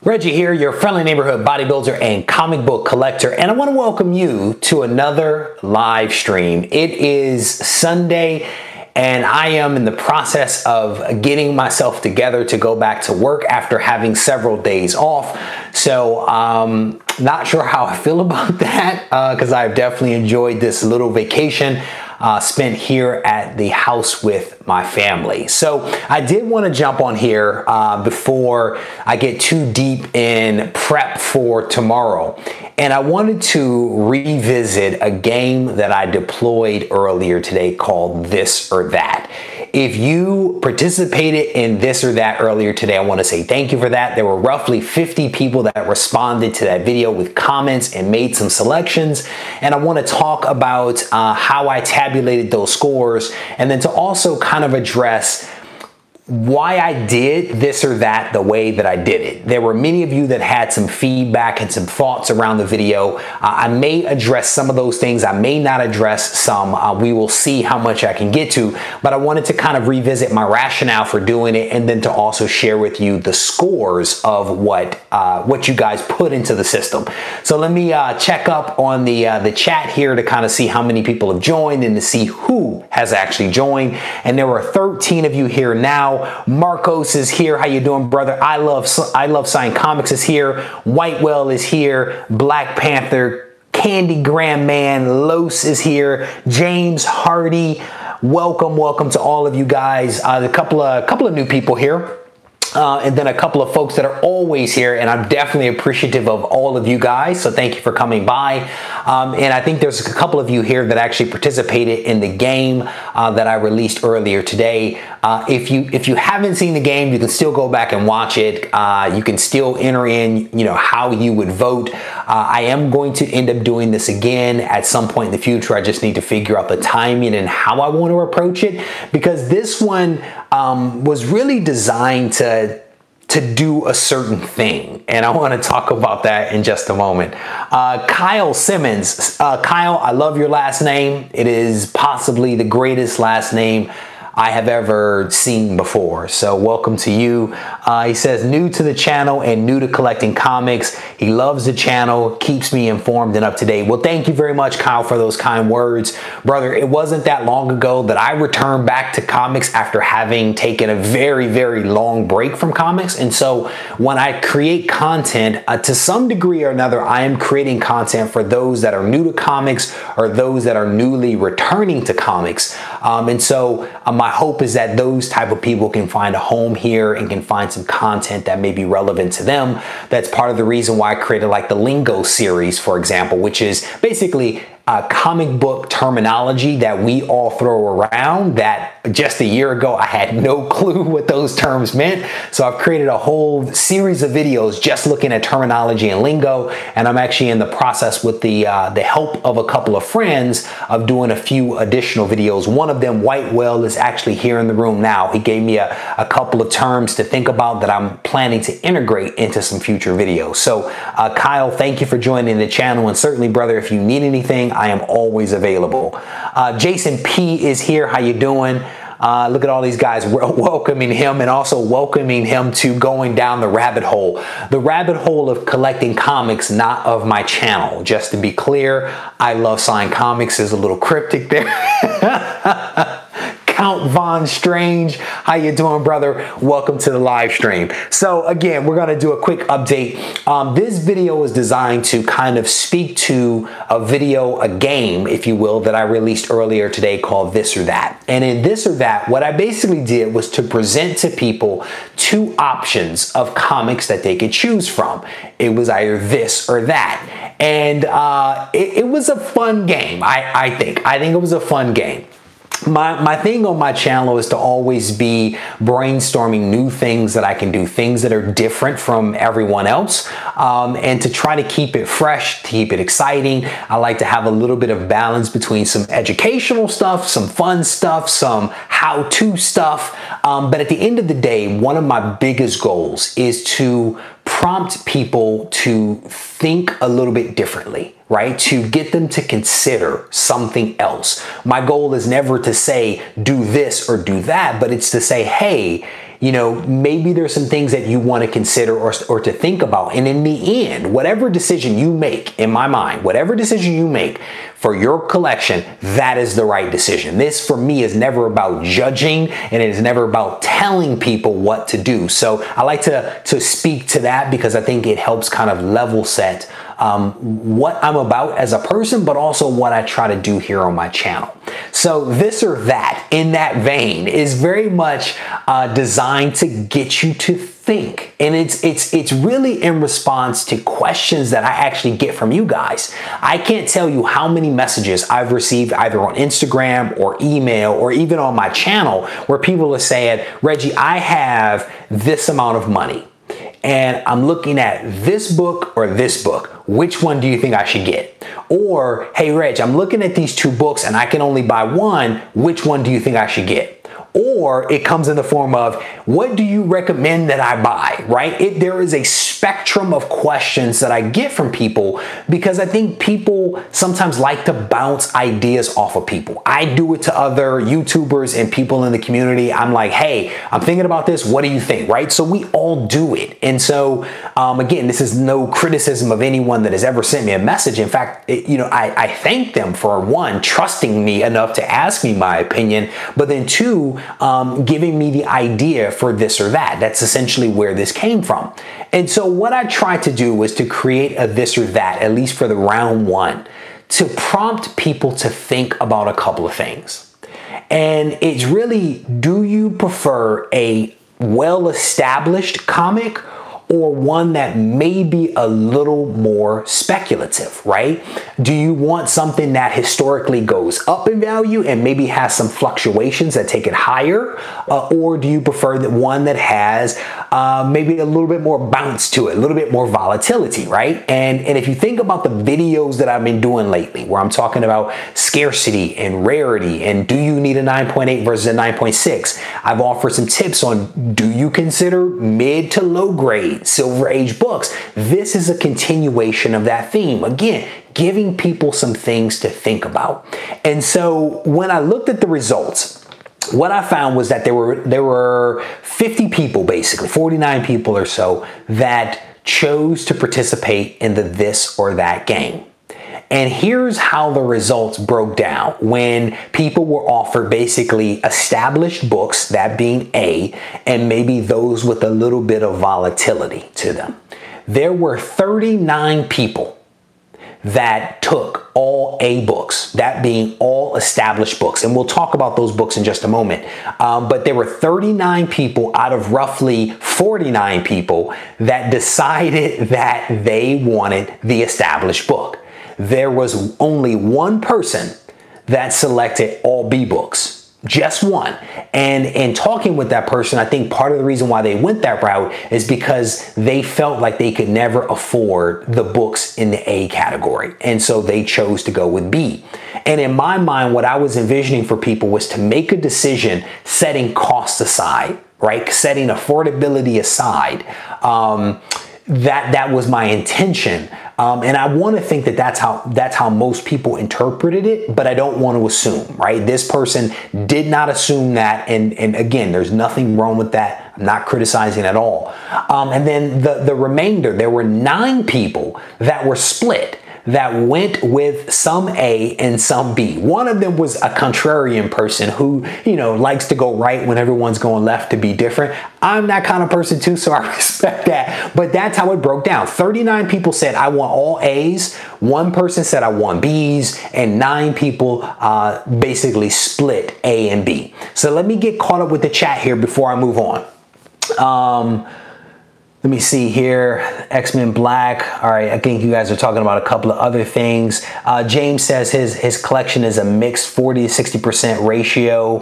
Reggie here, your friendly neighborhood bodybuilder and comic book collector, and I want to welcome you to another live stream. It is Sunday, and I am in the process of getting myself together to go back to work after having several days off. So, not sure how I feel about that, because I've definitely enjoyed this little vacation spent here at the house with my family. So I did want to jump on here before I get too deep in prep for tomorrow. And I wanted to revisit a game that I deployed earlier today called This or That. If you participated in This or That earlier today, I want to say thank you for that. There were roughly 50 people that responded to that video with comments and made some selections. And I want to talk about how I tabulated those scores, and then to also kind of address why I did this or that the way that I did it. There were many of you that had some feedback and some thoughts around the video. I may address some of those things. I may not address some. We will see how much I can get to, but I wanted to kind of revisit my rationale for doing it, and then to also share with you the scores of what you guys put into the system. So let me check up on the chat here to kind of see how many people have joined and to see who has actually joined. And there were 13 of you here now. Marcos is here. How you doing, brother? I love Sign Comics is here. Whitewell is here. Black Panther, Candy Graham Man, Los is here. James Hardy, welcome to all of you guys. A couple of new people here. And then a couple of folks that are always here, and I'm definitely appreciative of all of you guys, so thank you for coming by. And I think there's a couple of you here that actually participated in the game that I released earlier today. If you haven't seen the game, you can still go back and watch it. You can still enter in, how you would vote. I am going to end up doing this again at some point in the future. I just need to figure out the timing and how I want to approach it, because this one was really designed to do a certain thing, and I want to talk about that in just a moment. Kyle Simmons, Kyle, I love your last name. It is possibly the greatest last name I have ever seen before, so welcome to you. He says, new to the channel and new to collecting comics. He loves the channel, keeps me informed and up to date. Well, thank you very much, Kyle, for those kind words. Brother, it wasn't that long ago that I returned back to comics after having taken a very, very long break from comics. And so when I create content, to some degree or another, I am creating content for those that are new to comics or those that are newly returning to comics. And so my hope is that those type of people can find a home here and can find some content that may be relevant to them. That's part of the reason why I created like the Lingo series, for example, which is basically comic book terminology that we all throw around that just a year ago I had no clue what those terms meant. So I've created a whole series of videos just looking at terminology and lingo, and I'm actually in the process with the help of a couple of friends of doing a few additional videos. One of them, Whitewell, is actually here in the room now. He gave me a couple of terms to think about that I'm planning to integrate into some future videos. So Kyle, thank you for joining the channel, and certainly, brother, if you need anything, I am always available. Jason P is here. How you doing? Look at all these guys welcoming him, and also welcoming him to going down the rabbit hole of collecting comics, not of my channel. Just to be clear, I love Sign Comics is a little cryptic there. Count Von Strange, how you doing, brother? Welcome to the live stream. So again, we're gonna do a quick update. This video is designed to kind of speak to a game, if you will, that I released earlier today called This or That. And in This or That, what I basically did was to present to people two options of comics that they could choose from. It was either this or that. And it was a fun game, I think it was a fun game. My thing on my channel is to always be brainstorming new things that I can do, things that are different from everyone else, and to try to keep it fresh, to keep it exciting. I like to have a little bit of balance between some educational stuff, some fun stuff, some how-to stuff. But at the end of the day, one of my biggest goals is to prompt people to think a little bit differently, right? To get them to consider something else. My goal is never to say, do this or do that, but it's to say, hey, you know, maybe there's some things that you want to consider or to think about. And in the end, whatever decision you make, in my mind, whatever decision you make for your collection, that is the right decision. This for me is never about judging, and it is never about telling people what to do. So I like to speak to that because I think it helps kind of level set what I'm about as a person, but also what I try to do here on my channel. So this or that, in that vein, is very much designed to get you to think. And it's really in response to questions that I actually get from you guys. I can't tell you how many messages I've received either on Instagram or email or even on my channel where people are saying, Reggie, I have this amount of money and I'm looking at this book or this book. Which one do you think I should get? Or, hey, Reg, I'm looking at these two books and I can only buy one. Which one do you think I should get? Or it comes in the form of, what do you recommend that I buy, right? There is a spectrum of questions that I get from people because I think people sometimes like to bounce ideas off of people. I do it to other YouTubers and people in the community. I'm like, hey, I'm thinking about this. What do you think, right? So we all do it. And so, again, this is no criticism of anyone that has ever sent me a message. In fact, I thank them for, one, trusting me enough to ask me my opinion, but then two, giving me the idea for this or that. That's essentially where this came from. And so what I tried to do was to create a this or that, at least for the round one, to prompt people to think about a couple of things. And it's really, do you prefer a well-established comic or one that may be a little more speculative, right? Do you want something that historically goes up in value and maybe has some fluctuations that take it higher? Or do you prefer that one that has maybe a little bit more bounce to it, a little bit more volatility, right? And if you think about the videos that I've been doing lately, where I'm talking about scarcity and rarity and do you need a 9.8 versus a 9.6, I've offered some tips on, do you consider mid to low grade Silver Age books? This is a continuation of that theme. Again, giving people some things to think about. And so when I looked at the results, what I found was that there were 50 people, basically 49 people or so, that chose to participate in the this or that game. And here's how the results broke down when people were offered basically established books, that being A, and maybe those with a little bit of volatility to them. There were 39 people that took all A books, that being all established books. And we'll talk about those books in just a moment. But there were 39 people out of roughly 49 people that decided that they wanted the established book. There was only one person that selected all B books, just one. And in talking with that person, I think part of the reason why they went that route is because they felt like they could never afford the books in the A category. And so they chose to go with B. And in my mind, what I was envisioning for people was to make a decision setting costs aside, right? Setting affordability aside. That was my intention. And I want to think that that's how most people interpreted it, but I don't want to assume, right? This person did not assume that. And again, there's nothing wrong with that. I'm not criticizing at all. And then the remainder, there were 9 people that were split, that went with some A and some B. One of them was a contrarian person who, likes to go right when everyone's going left to be different. I'm that kind of person too, so I respect that. But that's how it broke down. 39 people said, I want all A's. One person said, I want B's. And 9 people basically split A and B. So let me get caught up with the chat here before I move on. Let me see here, X-Men Black. All right, I think you guys are talking about a couple of other things. James says his collection is a mixed 40 to 60% ratio.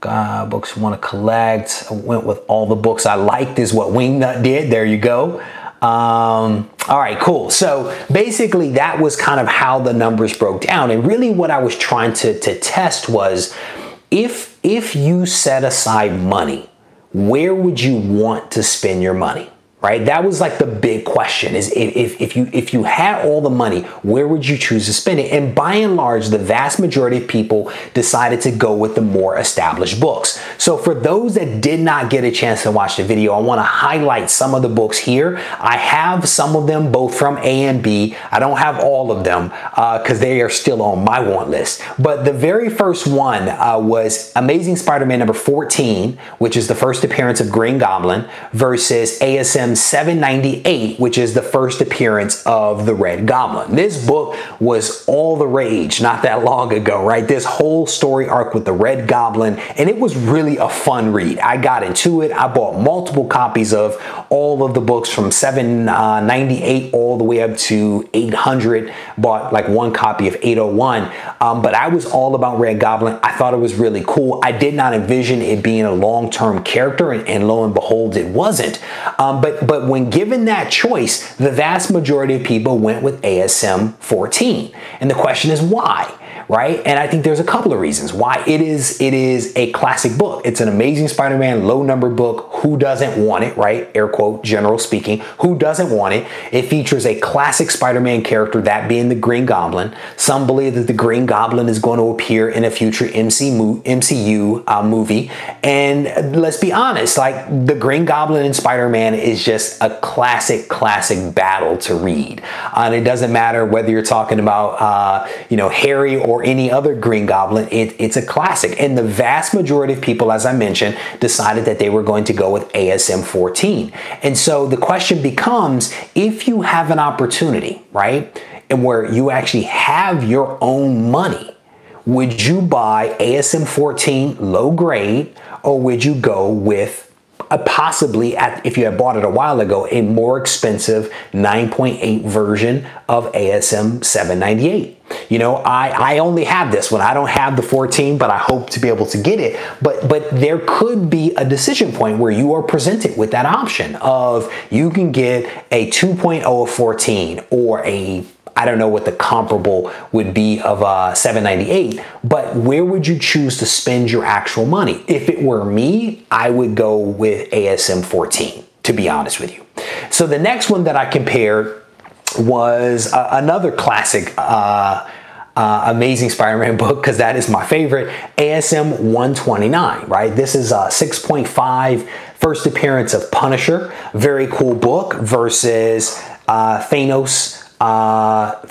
Books you want to collect. I went with all the books I liked is what Wingnut did. There you go. All right, cool. So basically that was kind of how the numbers broke down. And really what I was trying to test was if you set aside money, where would you want to spend your money? right? That was like the big question is if you had all the money, where would you choose to spend it? And by and large, the vast majority of people decided to go with the more established books. So for those that did not get a chance to watch the video, I want to highlight some of the books here. I have some of them both from A and B. I don't have all of them because they are still on my want list. But the very first one was Amazing Spider-Man number 14, which is the first appearance of Green Goblin, versus ASM 798, which is the first appearance of the Red Goblin. This book was all the rage not that long ago, right? This whole story arc with the Red Goblin, and it was really a fun read. I got into it. I bought multiple copies of all of the books from 798 all the way up to 800. Bought like one copy of 801, but I was all about Red Goblin. I thought it was really cool. I did not envision it being a long-term character, and lo and behold, it wasn't. But when given that choice, the vast majority of people went with ASM 14. And the question is why? Right? And I think there's a couple of reasons why. It is a classic book. It's an Amazing Spider-Man low number book. Who doesn't want it, right? Air quote, general speaking. Who doesn't want it? It features a classic Spider-Man character, that being the Green Goblin. Some believe that the Green Goblin is going to appear in a future MCU movie. And let's be honest, like the Green Goblin and Spider-Man is just a classic battle to read. And it doesn't matter whether you're talking about, Harry or any other Green Goblin, it's a classic. And the vast majority of people, as I mentioned, decided that they were going to go with ASM 14. And so the question becomes, if you have an opportunity, right, and where you actually have your own money, would you buy ASM 14 low grade, or would you go with possibly, if you had bought it a while ago, a more expensive 9.8 version of ASM 798? I only have this one. I don't have the 14, but I hope to be able to get it. But there could be a decision point where you are presented with that option of you can get a 2.0 of 14 or I don't know what the comparable would be of 798, but where would you choose to spend your actual money? If it were me, I would go with ASM 14, to be honest with you. So the next one that I compared was another classic Amazing Spider-Man book, because that is my favorite, ASM 129, right? This is a 6.5, first appearance of Punisher, very cool book, versus Thanos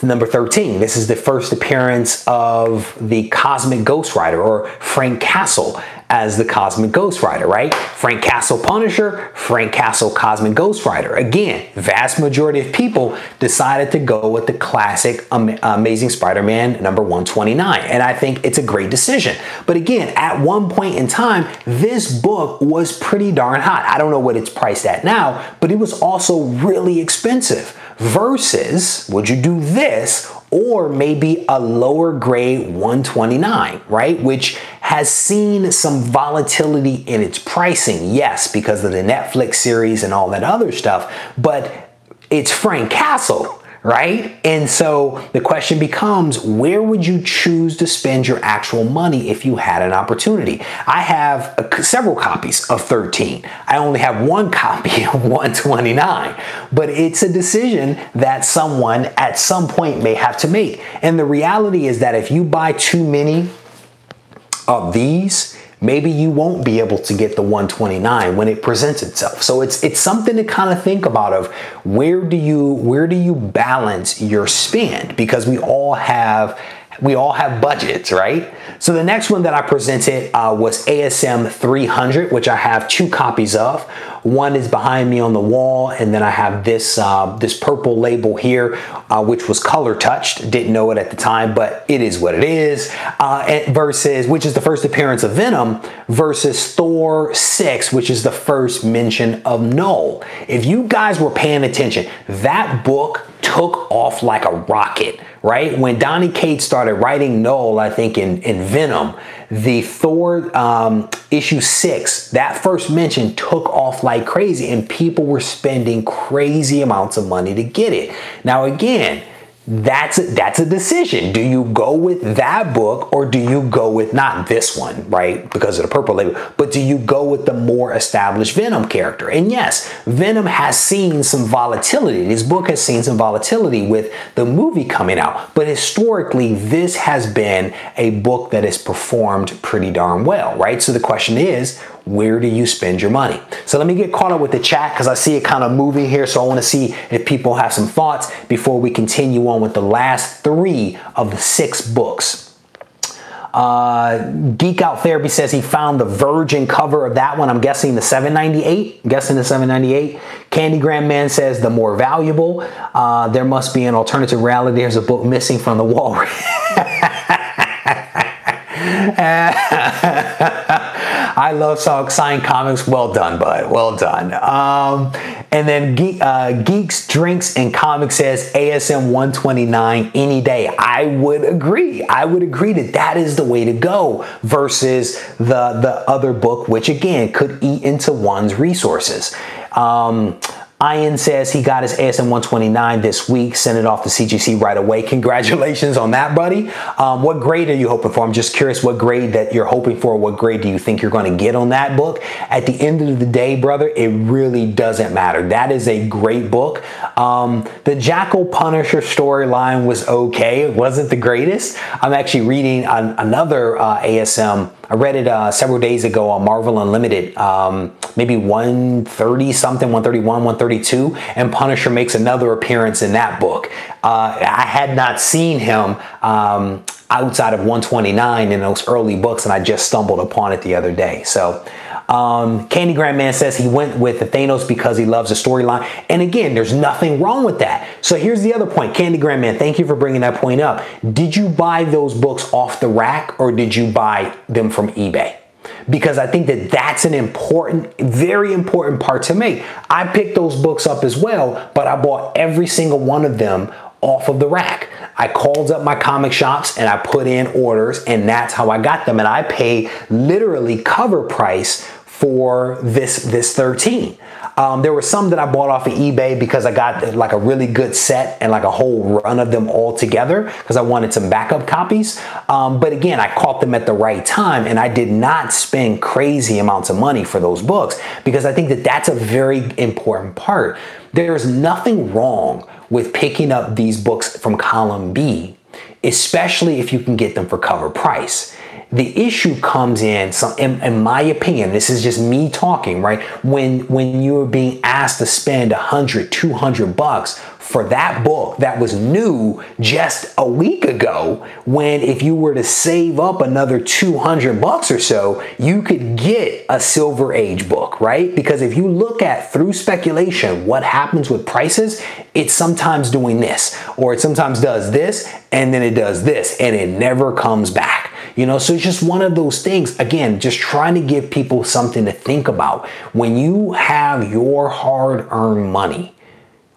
number 13. This is the first appearance of the Cosmic Ghost Rider, or Frank Castle as the Cosmic Ghost Rider, right? Frank Castle Punisher, Frank Castle Cosmic Ghost Rider. Again, vast majority of people decided to go with the classic Amazing Spider-Man number 129. And I think it's a great decision. But again, at one point in time, this book was pretty darn hot. I don't know what it's priced at now, but it was also really expensive. Versus, would you do this or maybe a lower grade 129, right? Which has seen some volatility in its pricing, yes, because of the Netflix series and all that other stuff, but it's Frank Castle, right? And so the question becomes, where would you choose to spend your actual money if you had an opportunity? I have several copies of 13. I only have one copy of 129, but it's a decision that someone at some point may have to make. And the reality is that if you buy too many of these, maybe you won't be able to get the 129 when it presents itself. So it's something to kind of think about of where do you balance your spend, because we all have budgets, right? So the next one that I presented was ASM 300, which I have two copies of. One is behind me on the wall, and then I have this this purple label here, which was color touched. Didn't know it at the time, but it is what it is. Versus, which is the first appearance of Venom, versus Thor 6, which is the first mention of Null. If you guys were paying attention, that book took off like a rocket, right? When Donny Cates started writing Null, I think in Venom, the Thor issue 6, that first mention took off like crazy, and people were spending crazy amounts of money to get it. Now again, that's a decision. Do you go with that book or do you go with not this one, right? Because of the purple label, but do you go with the more established Venom character? And yes, Venom has seen some volatility. This book has seen some volatility with the movie coming out, but historically, this has been a book that has performed pretty darn well, right? So the question is, where do you spend your money? So let me get caught up with the chat because I see it kind of moving here. So I want to see if people have some thoughts before we continue on with the last 3 of the 6 books. Geek Out Therapy says he found the virgin cover of that one. I'm guessing the $7.98. I'm guessing the $7.98. Candygram Man says the more valuable. There must be an alternative reality. There's a book missing from the wall. I love signed comics. Well done, bud. Well done. And then Geeks, Drinks, and Comics says ASM 129 any day. I would agree. I would agree that that is the way to go versus the other book, which again could eat into one's resources. Ian says he got his ASM 129 this week, sent it off to CGC right away. Congratulations on that, buddy. What grade are you hoping for? I'm just curious what grade that you're hoping for. What grade do you think you're going to get on that book? At the end of the day, brother, it really doesn't matter. That is a great book. The Jackal Punisher storyline was okay. It wasn't the greatest. I'm actually reading another ASM. I read it several days ago on Marvel Unlimited, maybe 130 something, 131, 132, and Punisher makes another appearance in that book. I had not seen him outside of 129 in those early books, and I just stumbled upon it the other day. So Candygram Man says he went with the Thanos because he loves the storyline. And again, there's nothing wrong with that. So here's the other point. Candygram Man, thank you for bringing that point up. Did you buy those books off the rack or did you buy them from eBay? Because I think that that's an important, very important part to make. I picked those books up as well, but I bought every single one of them off of the rack. I called up my comic shops and I put in orders, and that's how I got them. And I pay literally cover price for this 13. There were some that I bought off of eBay because I got like a really good set and like a whole run of them all together because I wanted some backup copies. But again, I caught them at the right time and I did not spend crazy amounts of money for those books because I think that that's a very important part. There's nothing wrong with picking up these books from column B, especially if you can get them for cover price. The issue comes in my opinion, this is just me talking, right? When you're being asked to spend $100, $200 for that book that was new just a week ago, when if you were to save up another $200 or so, you could get a Silver Age book, right? Because if you look at through speculation, what happens with prices, it's sometimes doing this, or it sometimes does this, and then it does this, and it never comes back. You know, so it's just one of those things. Again, just trying to give people something to think about. When you have your hard-earned money,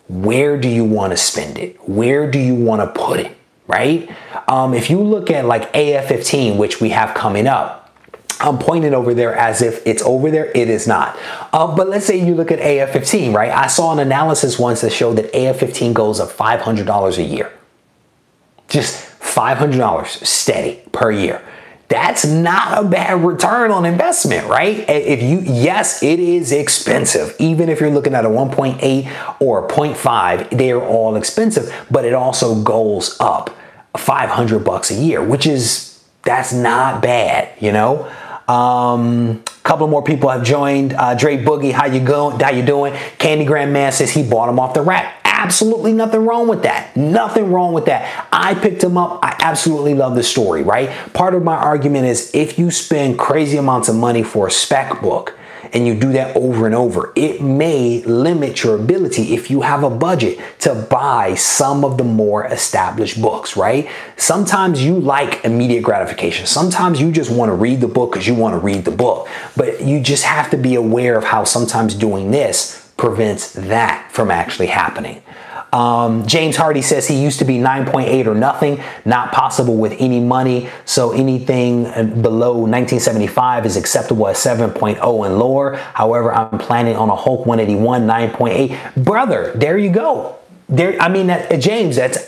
where do you want to spend it? Where do you want to put it, right? If you look at like AF-15, which we have coming up, I'm pointing over there as if it's over there. It is not. But let's say you look at AF-15, right? I saw an analysis once that showed that AF-15 goes up $500 a year. Just $500 steady per year. That's not a bad return on investment, right? Yes, it is expensive. Even if you're looking at a 1.8 or a 0.5, they're all expensive, but it also goes up $500 a year, that's not bad, you know? Couple more people have joined. Dre Boogie, how you doing? Candygram Man says he bought them off the rack. Absolutely nothing wrong with that. Nothing wrong with that. I picked them up. I absolutely love the story, right? Part of my argument is if you spend crazy amounts of money for a spec book and you do that over and over, it may limit your ability if you have a budget to buy some of the more established books, right? Sometimes you like immediate gratification. Sometimes you just want to read the book because you want to read the book. But you just have to be aware of how sometimes doing this prevents that from actually happening. James Hardy says he used to be 9.8 or nothing, not possible with any money. So anything below 1975 is acceptable at 7.0 and lower. However, I'm planning on a Hulk 181, 9.8. Brother, there you go. I mean, James, that's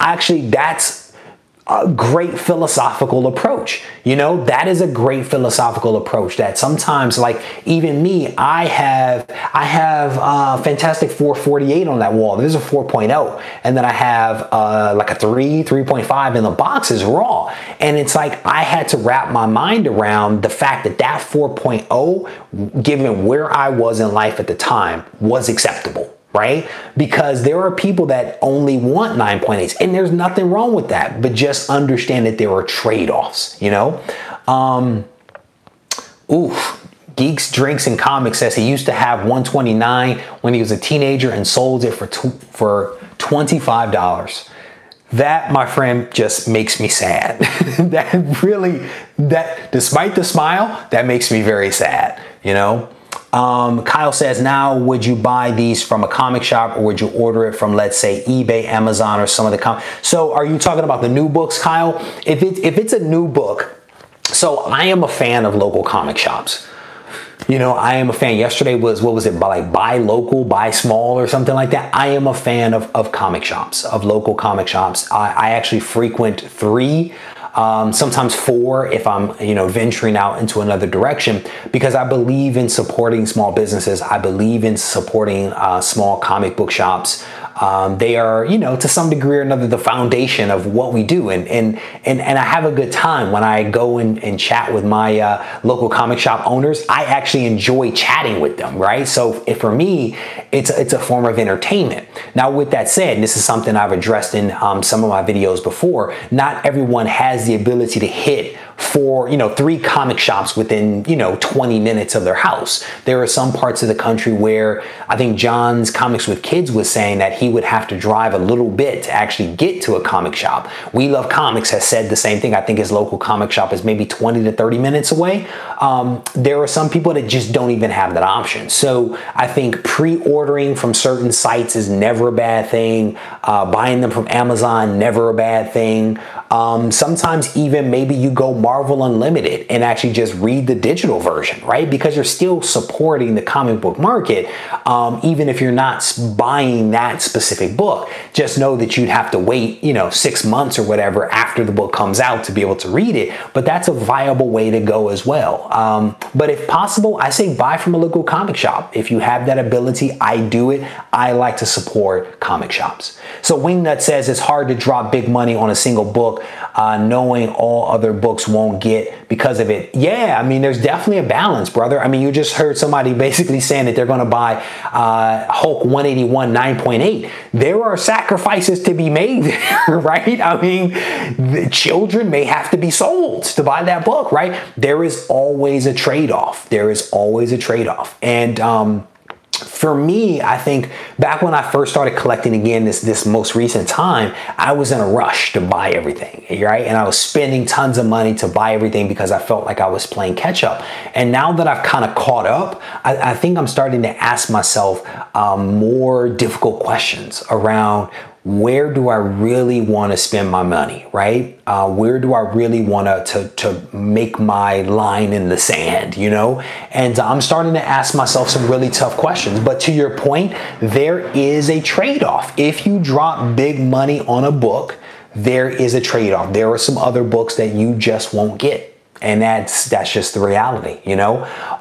a great philosophical approach. You know, that is a great philosophical approach that sometimes, like even me, I have Fantastic 448 on that wall. There's a 4.0, and then I have like a 3.5, and the box is raw. And it's like I had to wrap my mind around the fact that that 4.0, given where I was in life at the time, was acceptable. Right? Because there are people that only want 9.8s, and there's nothing wrong with that, but just understand that there are trade-offs, you know? Geeks, Drinks, and Comics says he used to have 129 when he was a teenager and sold it for $25. That, my friend, just makes me sad. that despite the smile, that makes me very sad, you know? Kyle says, now, would you buy these from a comic shop, or would you order it from, let's say, eBay, Amazon, or some of the So are you talking about the new books, Kyle? If it's a new book, so I am a fan of local comic shops. You know, I am a fan. Yesterday was, what was it, buy local, buy small, or something like that. I am a fan of comic shops, of local comic shops. I actually frequent 3. Sometimes 4 if I'm, you know, venturing out into another direction, because I believe in supporting small businesses. I believe in supporting small comic book shops. They are, you know, to some degree or another, the foundation of what we do. And I have a good time when I go and chat with my local comic shop owners. I actually enjoy chatting with them, right? So for me, it's a form of entertainment. Now, with that said, and this is something I've addressed in some of my videos before, not everyone has the ability to hit 3 comic shops within, 20 minutes of their house. There are some parts of the country where I think John's Comics with Kids was saying that he would have to drive a little bit to actually get to a comic shop. We Love Comics has said the same thing. I think his local comic shop is maybe 20 to 30 minutes away. There are some people that just don't even have that option. So I think pre-ordering from certain sites is never a bad thing. Buying them from Amazon, never a bad thing. Sometimes even maybe you go Marvel Unlimited and actually just read the digital version, right? Because you're still supporting the comic book market, even if you're not buying that specific book. Just know that you'd have to wait, 6 months or whatever after the book comes out to be able to read it. But that's a viable way to go as well. But if possible, I say buy from a local comic shop. If you have that ability, I do it. I like to support comic shops. So Wingnut says it's hard to drop big money on a single book, knowing all other books won't get because of it. Yeah, I mean, there's definitely a balance, brother. I mean, you just heard somebody basically saying that they're going to buy Hulk 181 9.8. There are sacrifices to be made there, right? I mean, the children may have to be sold to buy that book, right? There is always a trade-off. There is always a trade-off. And for me, I think back when I first started collecting again, this most recent time, I was in a rush to buy everything, right? And I was spending tons of money to buy everything because I felt like I was playing catch up. And now that I've kind of caught up, I think I'm starting to ask myself more difficult questions around, where do I really want to spend my money, right? Where do I really want to make my line in the sand, And I'm starting to ask myself some really tough questions. But to your point, there is a trade-off. If you drop big money on a book, there is a trade-off. There are some other books that you just won't get. And that's just the reality,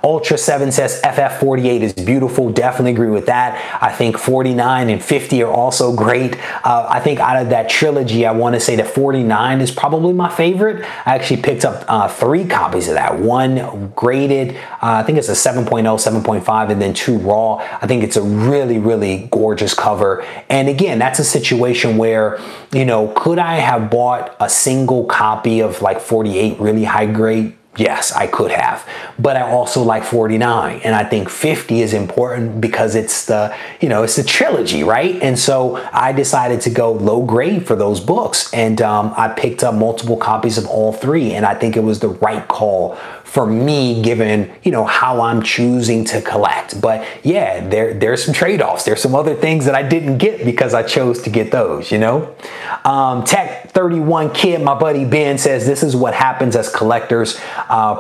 Ultra 7 says FF48 is beautiful. Definitely agree with that. I think 49 and 50 are also great. I think out of that trilogy, I want to say that 49 is probably my favorite. I actually picked up 3 copies of that. One graded, I think it's a 7.0, 7.5, and then 2 raw. I think it's a really, really gorgeous cover. And again, that's a situation where, could I have bought a single copy of like 48 really high grade? Yes, I could have, but I also like 49, and I think 50 is important because it's the, it's the trilogy, right? And so I decided to go low grade for those books, and I picked up multiple copies of all 3, and I think it was the right call for me, given, how I'm choosing to collect. But yeah, there's some trade-offs. There's some other things that I didn't get because I chose to get those, Tech 31 Kid, my buddy Ben, says this is what happens as collectors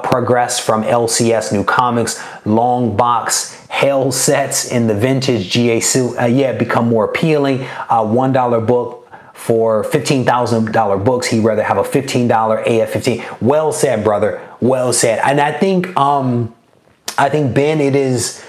progress from LCS New Comics, long box, pale sets in the vintage GA suit, become more appealing. $1 book for $15,000 books. He'd rather have a $15 AF-15. Well said, brother. Well said. And I think Ben, it is,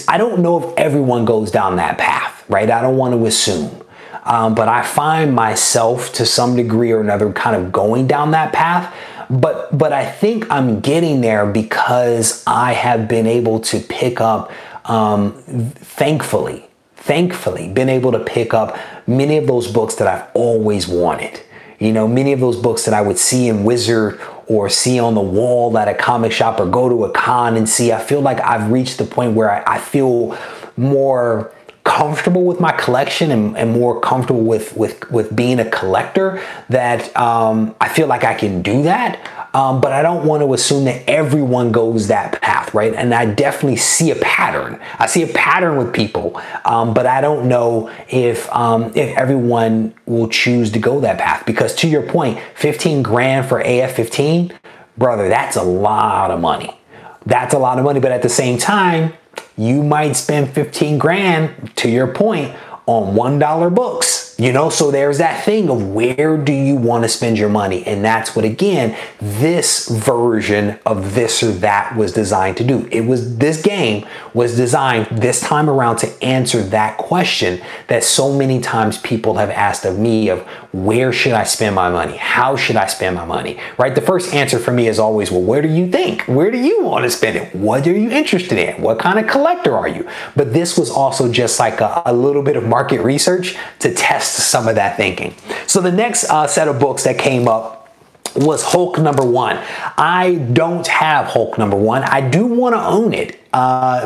I don't know if everyone goes down that path, right? I don't want to assume. But I find myself to some degree or another kind of going down that path. But I think I'm getting there because I have been able to pick up, thankfully, been able to pick up many of those books that I've always wanted. You know, many of those books that I would see in Wizard or see on the wall at a comic shop or go to a con and see. I feel like I've reached the point where I feel more comfortable with my collection and more comfortable with being a collector, that I feel like I can do that. But I don't want to assume that everyone goes that path, right? And I definitely see a pattern. I see a pattern with people, but I don't know if everyone will choose to go that path. Because to your point, 15 grand for AF-15, brother, that's a lot of money. That's a lot of money. But at the same time, you might spend 15 grand, to your point, on $1 books, you know? So there's that thing of where do you want to spend your money? And that's what, again, this version of this or that was designed to do. This game was designed this time around to answer that question that so many times people have asked of me of where should I spend my money? How should I spend my money, right? The first answer for me is always, well, where do you think? Where do you want to spend it? What are you interested in? What kind of collector are you? But this was also just like a little bit of market research to test some of that thinking. So the next set of books that came up was Hulk #1. I don't have Hulk #1. I do want to own it.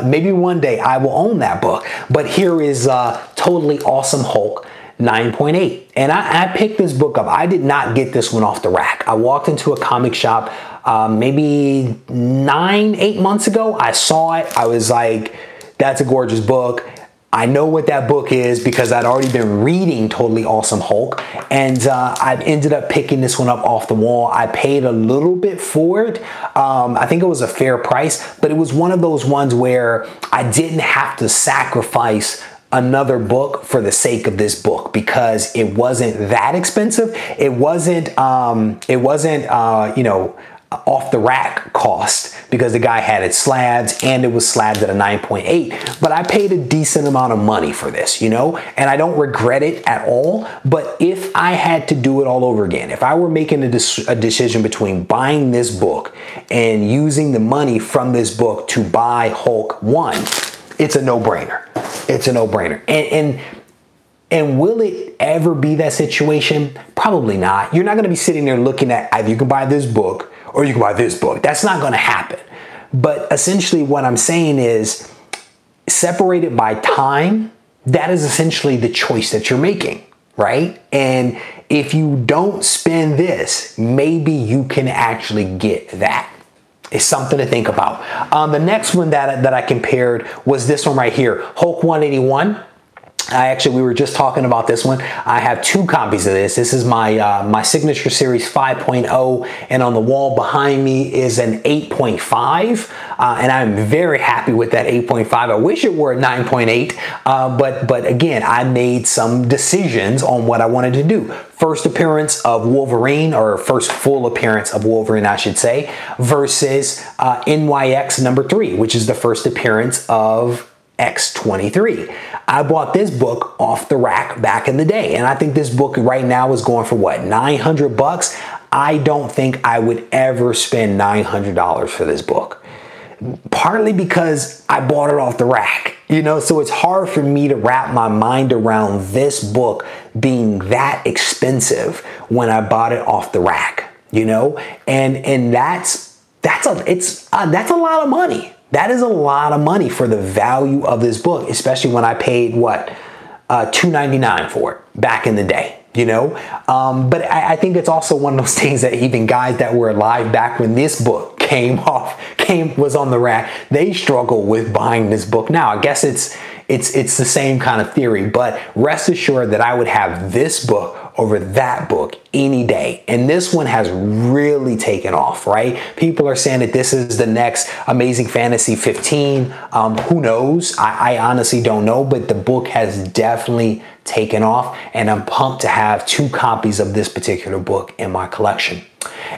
Maybe one day I will own that book. But here is Totally Awesome Hulk 9.8. And I picked this book up. I did not get this one off the rack. I walked into a comic shop maybe 8 months ago. I saw it. I was like, that's a gorgeous book. I know what that book is because I'd already been reading Totally Awesome Hulk, and I ended up picking this one up off the wall. I paid a little bit for it. I think it was a fair price, but it was one of those ones where I didn't have to sacrifice another book for the sake of this book because it wasn't that expensive. It wasn't you know, off the rack cost because the guy had it slabs and it was slabbed at a 9.8, but I paid a decent amount of money for this, you know, and I don't regret it at all. But if I had to do it all over again, if I were making a decision between buying this book and using the money from this book to buy Hulk 1, it's a no-brainer. It's a no-brainer. And will it ever be that situation? Probably not. You're not going to be sitting there looking at either you can buy this book or you can buy this book. That's not going to happen. But essentially what I'm saying is, separated by time, that is essentially the choice that you're making, right? And if you don't spend this, maybe you can actually get that. It's something to think about. The next one that I compared was this one right here, Hulk 181. We were just talking about this one. I have 2 copies of this. This is my my Signature Series 5.0, and on the wall behind me is an 8.5, and I'm very happy with that 8.5. I wish it were a 9.8, but again, I made some decisions on what I wanted to do. First appearance of Wolverine, or first full appearance of Wolverine, I should say, versus NYX #3, which is the first appearance of X-23. I bought this book off the rack back in the day, and I think this book right now is going for what, 900 bucks? I don't think I would ever spend $900 for this book. Partly because I bought it off the rack, you know, so it's hard for me to wrap my mind around this book being that expensive when I bought it off the rack, you know, and that's a lot of money. That is a lot of money for the value of this book, especially when I paid what, $2.99 for it back in the day, you know. But I think it's also one of those things that even guys that were alive back when this book was on the rack, they struggle with buying this book now. I guess it's it's the same kind of theory, but rest assured that I would have this book over that book any day. And this one has really taken off, right? People are saying that this is the next Amazing Fantasy 15. Who knows? I honestly don't know, but the book has definitely taken off, and I'm pumped to have 2 copies of this particular book in my collection.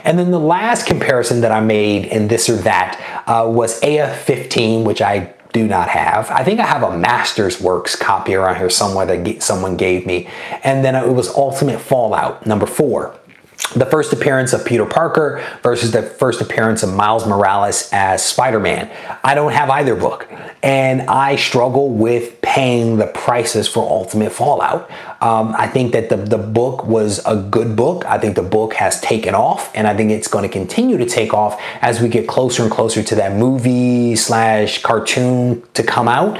And then the last comparison that I made in this or that was AF-15, which I do not have. I think I have a Master's Works copy around here somewhere that someone gave me. And then it was Ultimate Fallout, number 4. The first appearance of Peter Parker versus the first appearance of Miles Morales as Spider-Man. I don't have either book, and I struggle with paying the prices for Ultimate Fallout. I think that the book was a good book. I think the book has taken off, and I think it's going to continue to take off as we get closer and closer to that movie / cartoon to come out.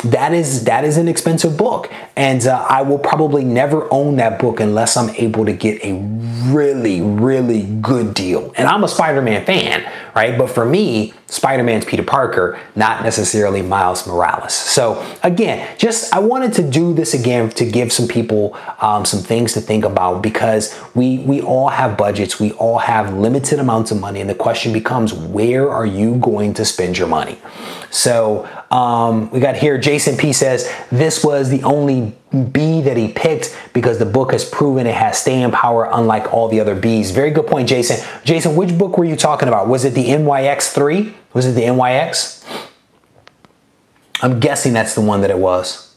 That is an expensive book, and I will probably never own that book unless I'm able to get a really good deal. And I'm a Spider-Man fan, right? But for me, Spider-Man's Peter Parker, not necessarily Miles Morales. So again, I wanted to do this again to give some people some things to think about, because we all have budgets, we all have limited amounts of money, and the question becomes, where are you going to spend your money? So we got here, Jason P says, this was the only B that he picked because the book has proven it has staying power unlike all the other Bs. Very good point, Jason. Jason, which book were you talking about? Was it the NYX 3? Was it the NYX? I'm guessing that's the one that it was.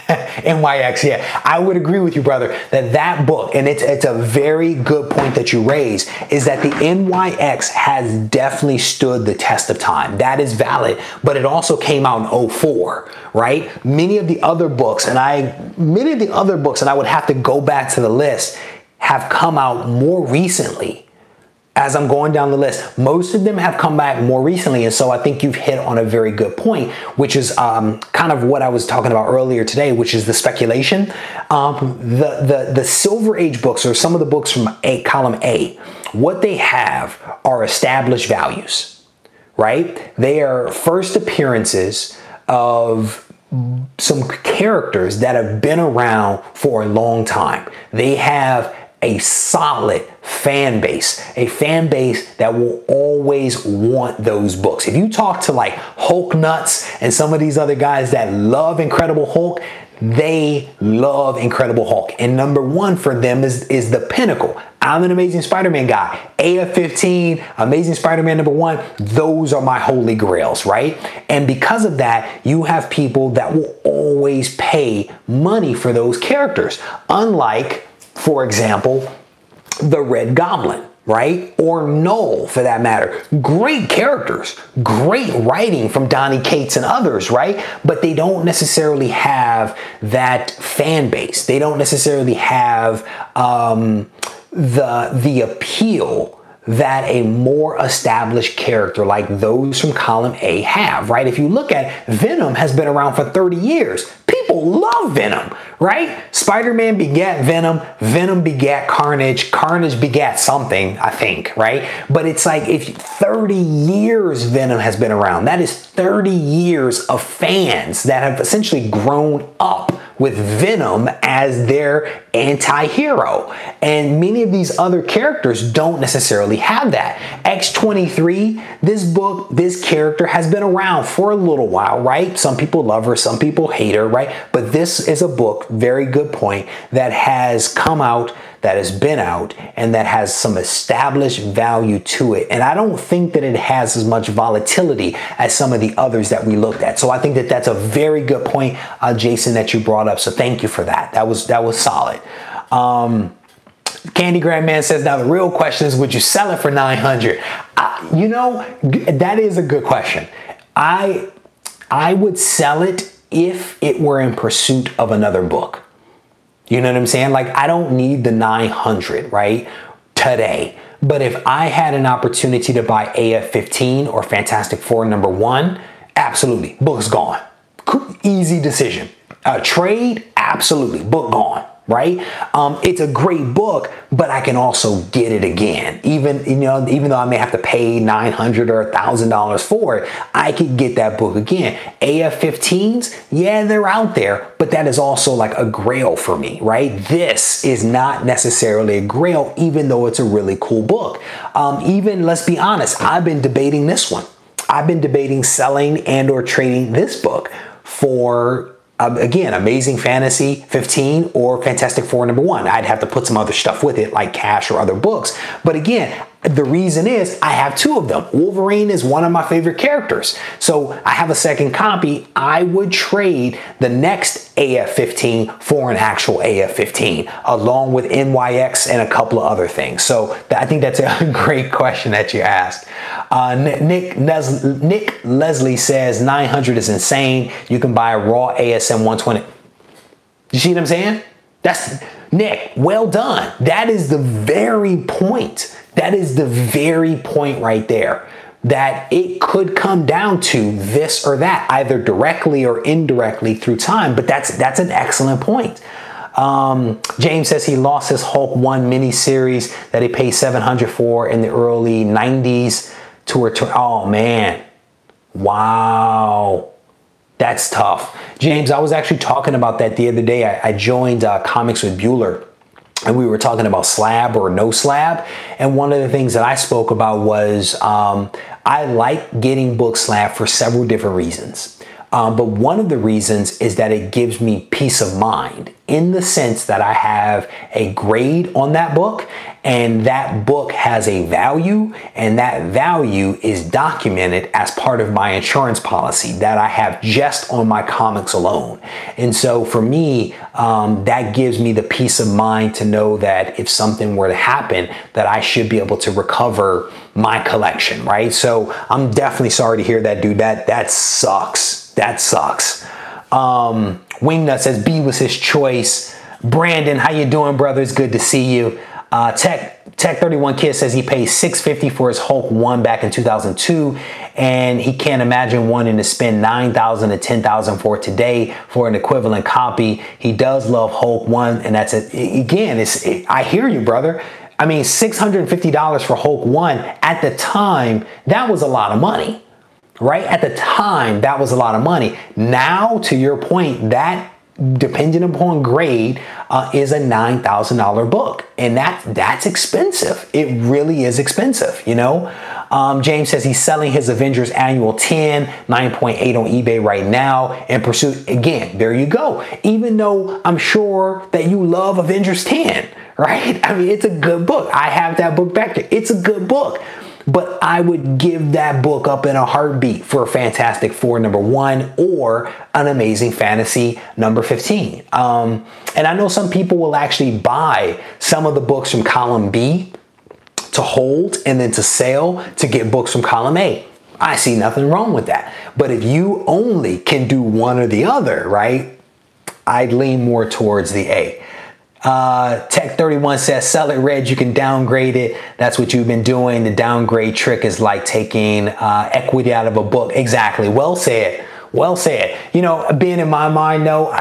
NYX, yeah. I would agree with you, brother, that book, and it's a very good point that you raise, is that the NYX has definitely stood the test of time. That is valid, but it also came out in 2004, right? Many of the other books, and I would have to go back to the list, have come out more recently. As I'm going down the list, most of them have come back more recently. And so I think you've hit on a very good point, which is kind of what I was talking about earlier today, which is the speculation. The Silver Age books, or some of the books from column A, what they have are established values, right? They are first appearances of some characters that have been around for a long time. They have a solid fan base, a fan base that will always want those books. If you talk to like Hulk nuts and some of these other guys that love Incredible Hulk, they love Incredible Hulk. And number 1 for them is the pinnacle. I'm an Amazing Spider-Man guy. AF-15, Amazing Spider-Man number 1, those are my holy grails, right? And because of that, you have people that will always pay money for those characters. Unlike, for example, the Red Goblin, right? Or Null, for that matter. Great characters, great writing from Donny Cates and others, right? But they don't necessarily have that fan base. They don't necessarily have the appeal that a more established character like those from column A have, right? If you look at Venom, has been around for 30 years. People love Venom, right? Spider-Man begat Venom, Venom begat Carnage, Carnage begat something, I think, right? But it's like, if 30 years Venom has been around, that is 30 years of fans that have essentially grown up with Venom as their anti-hero. And many of these other characters don't necessarily have that. X-23, this character has been around for a little while, right? Some people love her, some people hate her, right? But this is a book, very good point, that has come out, that has been out, and that has some established value to it. And I don't think that it has as much volatility as some of the others that we looked at. So I think that that's a very good point, Jason, that you brought up. So thank you for that. That was solid. Candy Grand Man says, now the real question is, would you sell it for $900? You know, that is a good question. I would sell it if it were in pursuit of another book. You know what I'm saying? Like, I don't need the 900, right, today. But if I had an opportunity to buy AF-15 or Fantastic Four number 1, absolutely, book's gone. Easy decision. Trade, absolutely, book gone, right? It's a great book, but I can also get it again. Even though I may have to pay $900 or $1,000 for it, I could get that book again. AF-15s, yeah, they're out there, but that is also like a grail for me, right? This is not necessarily a grail, even though it's a really cool book. Even, let's be honest, I've been debating this one. I've been debating selling and or trading this book for again, Amazing Fantasy 15 or Fantastic Four #1. I'd have to put some other stuff with it like cash or other books. But again, the reason is I have two of them. Wolverine is one of my favorite characters. So I have a second copy. I would trade the next AF-15 for an actual AF-15 along with NYX and a couple of other things. So I think that's a great question that you asked. Nick Leslie says 900 is insane. You can buy a raw ASM 120. You see what I'm saying? That's Nick, well done. That is the very point. That is the very point right there, that it could come down to this or that, either directly or indirectly through time. But that's an excellent point. James says he lost his Hulk 1 miniseries that he paid $700 for in the early 90s to return. Oh man, wow. That's tough. James, I was actually talking about that the other day. I joined Comics with Bueller, and we were talking about slab or no slab. And one of the things that I spoke about was I like getting book slab for several different reasons. But one of the reasons is that it gives me peace of mind in the sense that I have a grade on that book, and that book has a value, and that value is documented as part of my insurance policy that I have just on my comics alone. And so for me, that gives me the peace of mind to know that if something were to happen, that I should be able to recover my collection, right? So I'm definitely sorry to hear that, dude. That sucks. That sucks. Wingnut says B was his choice. Brandon, how you doing, brother? It's good to see you. Tech 31 Kid says he paid $650 for his Hulk 1 back in 2002, and he can't imagine wanting to spend $9,000 to $10,000 for it today for an equivalent copy. He does love Hulk 1, and that's it. Again, I hear you, brother. I mean, $650 for Hulk 1 at the time, that was a lot of money. Right? At the time, that was a lot of money. Now, to your point, that, depending upon grade, is a $9,000 book. And that's expensive. It really is expensive, you know? James says he's selling his Avengers Annual 10, 9.8 on eBay right now. And Pursuit, again, there you go. Even though I'm sure that you love Avengers 10, right? I mean, it's a good book. I have that book back there. It's a good book. But I would give that book up in a heartbeat for a Fantastic Four #1 or an Amazing Fantasy #15. And I know some people will actually buy some of the books from column B to hold and then to sell to get books from column A. I see nothing wrong with that. But if you only can do one or the other, right, I'd lean more towards the A. Tech 31 says, sell it, Reg, you can downgrade it. That's what you've been doing. The downgrade trick is like taking equity out of a book. Exactly. Well said. Well said. You know, being in my mind, though,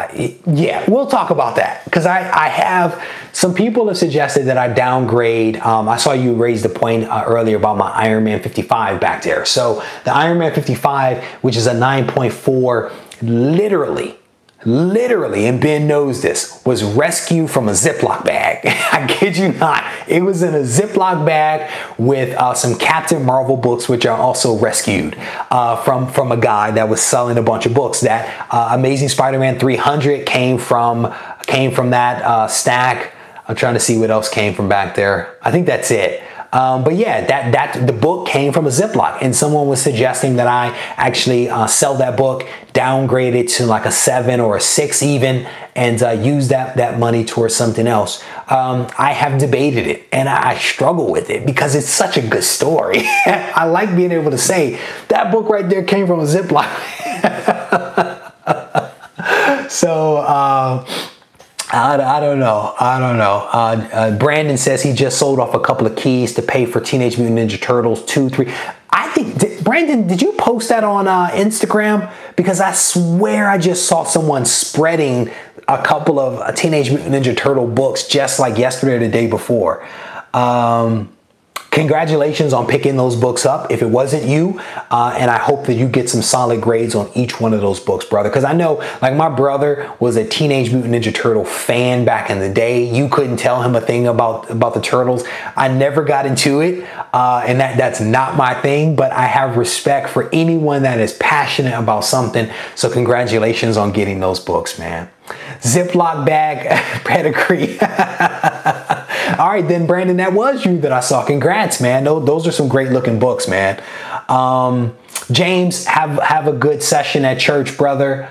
yeah, we'll talk about that. Because I have, some people have suggested that I downgrade. I saw you raise the point earlier about my Iron Man 55 back there. So the Iron Man 55, which is a 9.4, literally, and Ben knows this, was rescued from a Ziploc bag. I kid you not. It was in a Ziploc bag with some Captain Marvel books, which are also rescued from a guy that was selling a bunch of books. That Amazing Spider-Man 300 came from that stack. I'm trying to see what else came from back there. I think that's it. But yeah, the book came from a Ziploc, and someone was suggesting that I actually sell that book, downgrade it to like a 7 or a 6 even, and use that money towards something else. I have debated it, and I struggle with it because it's such a good story. I like being able to say that book right there came from a Ziploc. So, I don't know. Brandon says he just sold off a couple of keys to pay for Teenage Mutant Ninja Turtles 2, 3. I think, Brandon, did you post that on Instagram? Because I swear I just saw someone spreading a couple of Teenage Mutant Ninja Turtle books just like yesterday or the day before. Congratulations on picking those books up if it wasn't you, and I hope that you get some solid grades on each one of those books, brother, because I know, like, my brother was a Teenage Mutant Ninja Turtle fan back in the day. You couldn't tell him a thing about the Turtles. I never got into it, and that's not my thing, but I have respect for anyone that is passionate about something, so congratulations on getting those books, man. Ziploc bag pedigree. All right, then, Brandon, that was you that I saw. Congrats, man. Those are some great looking books, man. James, have a good session at church, brother.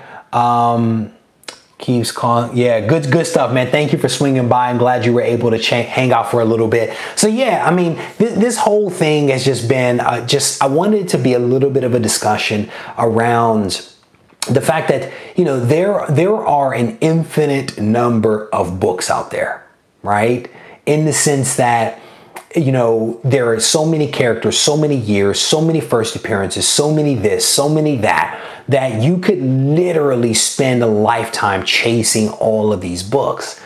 Keeps calling. Yeah, good stuff, man. Thank you for swinging by. I'm glad you were able to hang out for a little bit. So yeah, I mean, this whole thing has just been I wanted it to be a little bit of a discussion around the fact that, you know, there are an infinite number of books out there, right? In the sense that, you know, there are so many characters, so many years, so many first appearances, so many this, so many that you could literally spend a lifetime chasing all of these books.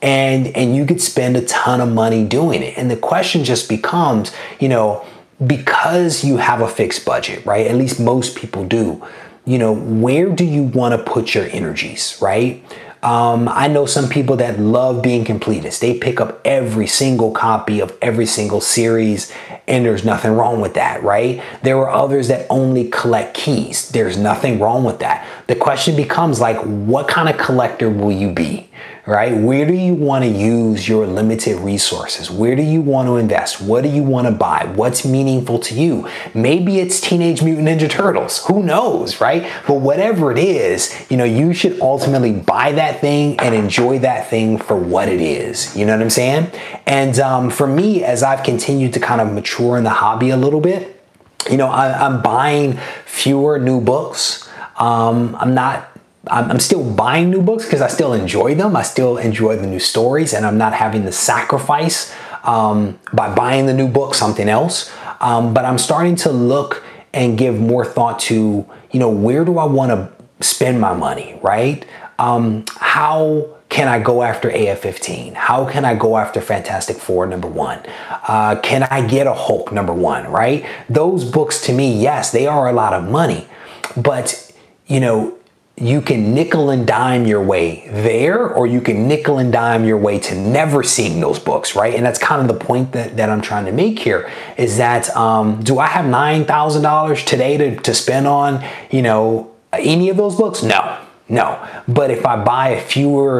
And you could spend a ton of money doing it. And the question just becomes, you know, because you have a fixed budget, right? At least most people do. You know, where do you want to put your energies, right? I know some people that love being completists. They pick up every single copy of every single series, and there's nothing wrong with that, right? There are others that only collect keys. There's nothing wrong with that. The question becomes, like, what kind of collector will you be, right? Where do you want to use your limited resources? Where do you want to invest? What do you want to buy? What's meaningful to you? Maybe it's Teenage Mutant Ninja Turtles. Who knows, right? But whatever it is, you know, you should ultimately buy that thing and enjoy that thing for what it is. You know what I'm saying? And for me, as I've continued to kind of mature in the hobby a little bit, you know, I'm buying fewer new books. I'm still buying new books because I still enjoy them. I still enjoy the new stories, and I'm not having to sacrifice by buying the new book something else. But I'm starting to look and give more thought to, you know, where do I want to spend my money, right? How can I go after AF-15? How can I go after Fantastic Four #1? Can I get a Hulk #1, right? Those books, to me, yes, they are a lot of money, but, you know, you can nickel and dime your way there, or you can nickel and dime your way to never seeing those books, right? And that's kind of the point that I'm trying to make here, is that do I have $9,000 today to spend on, you know, any of those books? No. But if I buy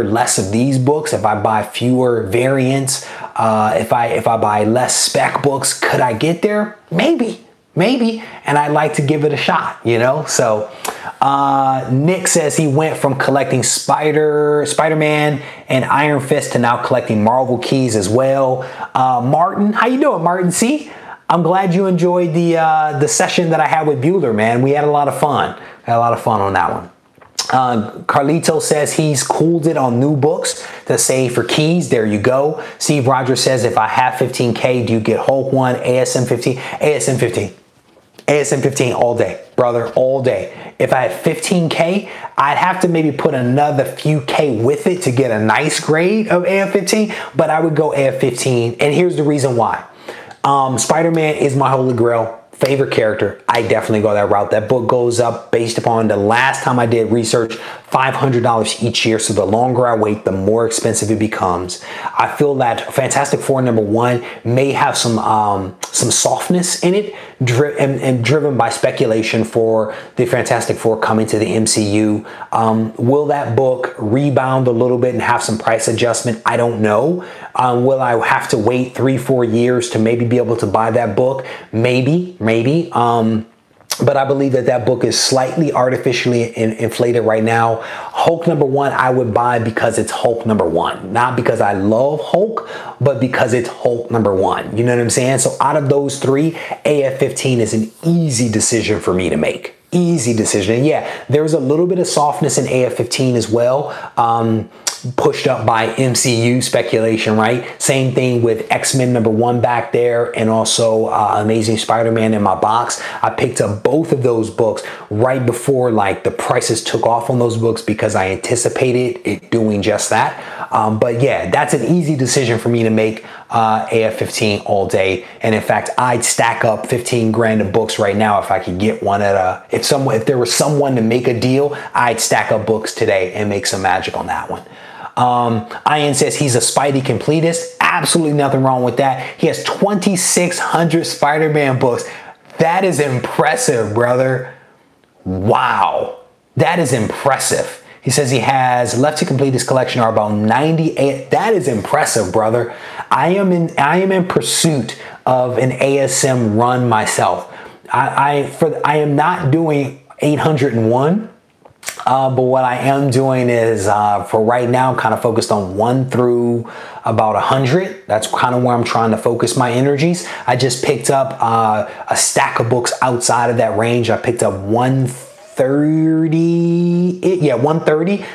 less of these books, if I buy fewer variants, if I buy less spec books, could I get there? Maybe, and I'd like to give it a shot, you know? So Nick says he went from collecting Spider-Man and Iron Fist to now collecting Marvel keys as well. Martin, how you doing, Martin? See, I'm glad you enjoyed the session that I had with Bueller, man. We had a lot of fun. On that one. Carlito says he's cooled it on new books to save for keys. There you go. Steve Rogers says, if I have 15K, do you get Hulk 1, ASM 15? ASM 15 all day, brother, all day. If I had 15K, I'd have to maybe put another few K with it to get a nice grade of AF-15, but I would go AF-15, and here's the reason why. Spider-Man is my holy grail. Favorite character, I definitely go that route. That book goes up based upon the last time I did research, $500 each year. So the longer I wait, the more expensive it becomes. I feel that Fantastic Four #1 may have some softness in it, and driven by speculation for the Fantastic Four coming to the MCU. Will that book rebound a little bit and have some price adjustment? I don't know. Will I have to wait 3-4 years to maybe be able to buy that book? Maybe. But I believe that book is slightly artificially inflated right now. Hulk #1 I would buy because it's Hulk #1. Not because I love Hulk, but because it's Hulk #1. You know what I'm saying? So out of those three, AF-15 is an easy decision for me to make. Easy decision. And yeah, there's a little bit of softness in AF-15 as well. pushed up by MCU speculation, right? Same thing with X-Men #1 back there, and also Amazing Spider-Man in my box. I picked up both of those books right before like the prices took off on those books because I anticipated it doing just that. But yeah, that's an easy decision for me to make. AF-15 all day, and in fact I'd stack up 15 grand of books right now if I could get one at a, if there was someone to make a deal, I'd stack up books today and make some magic on that one. Ian says he's a Spidey completist. Absolutely nothing wrong with that. He has 2,600 Spider-Man books. That is impressive, brother. Wow, that is impressive. He says he has left to complete his collection are about 98. That is impressive, brother. I am in pursuit of an ASM run myself. I am not doing 801, but what I am doing is for right now, I'm kind of focused on 1 through about 100. That's kind of where I'm trying to focus my energies. I just picked up a stack of books outside of that range. I picked up 130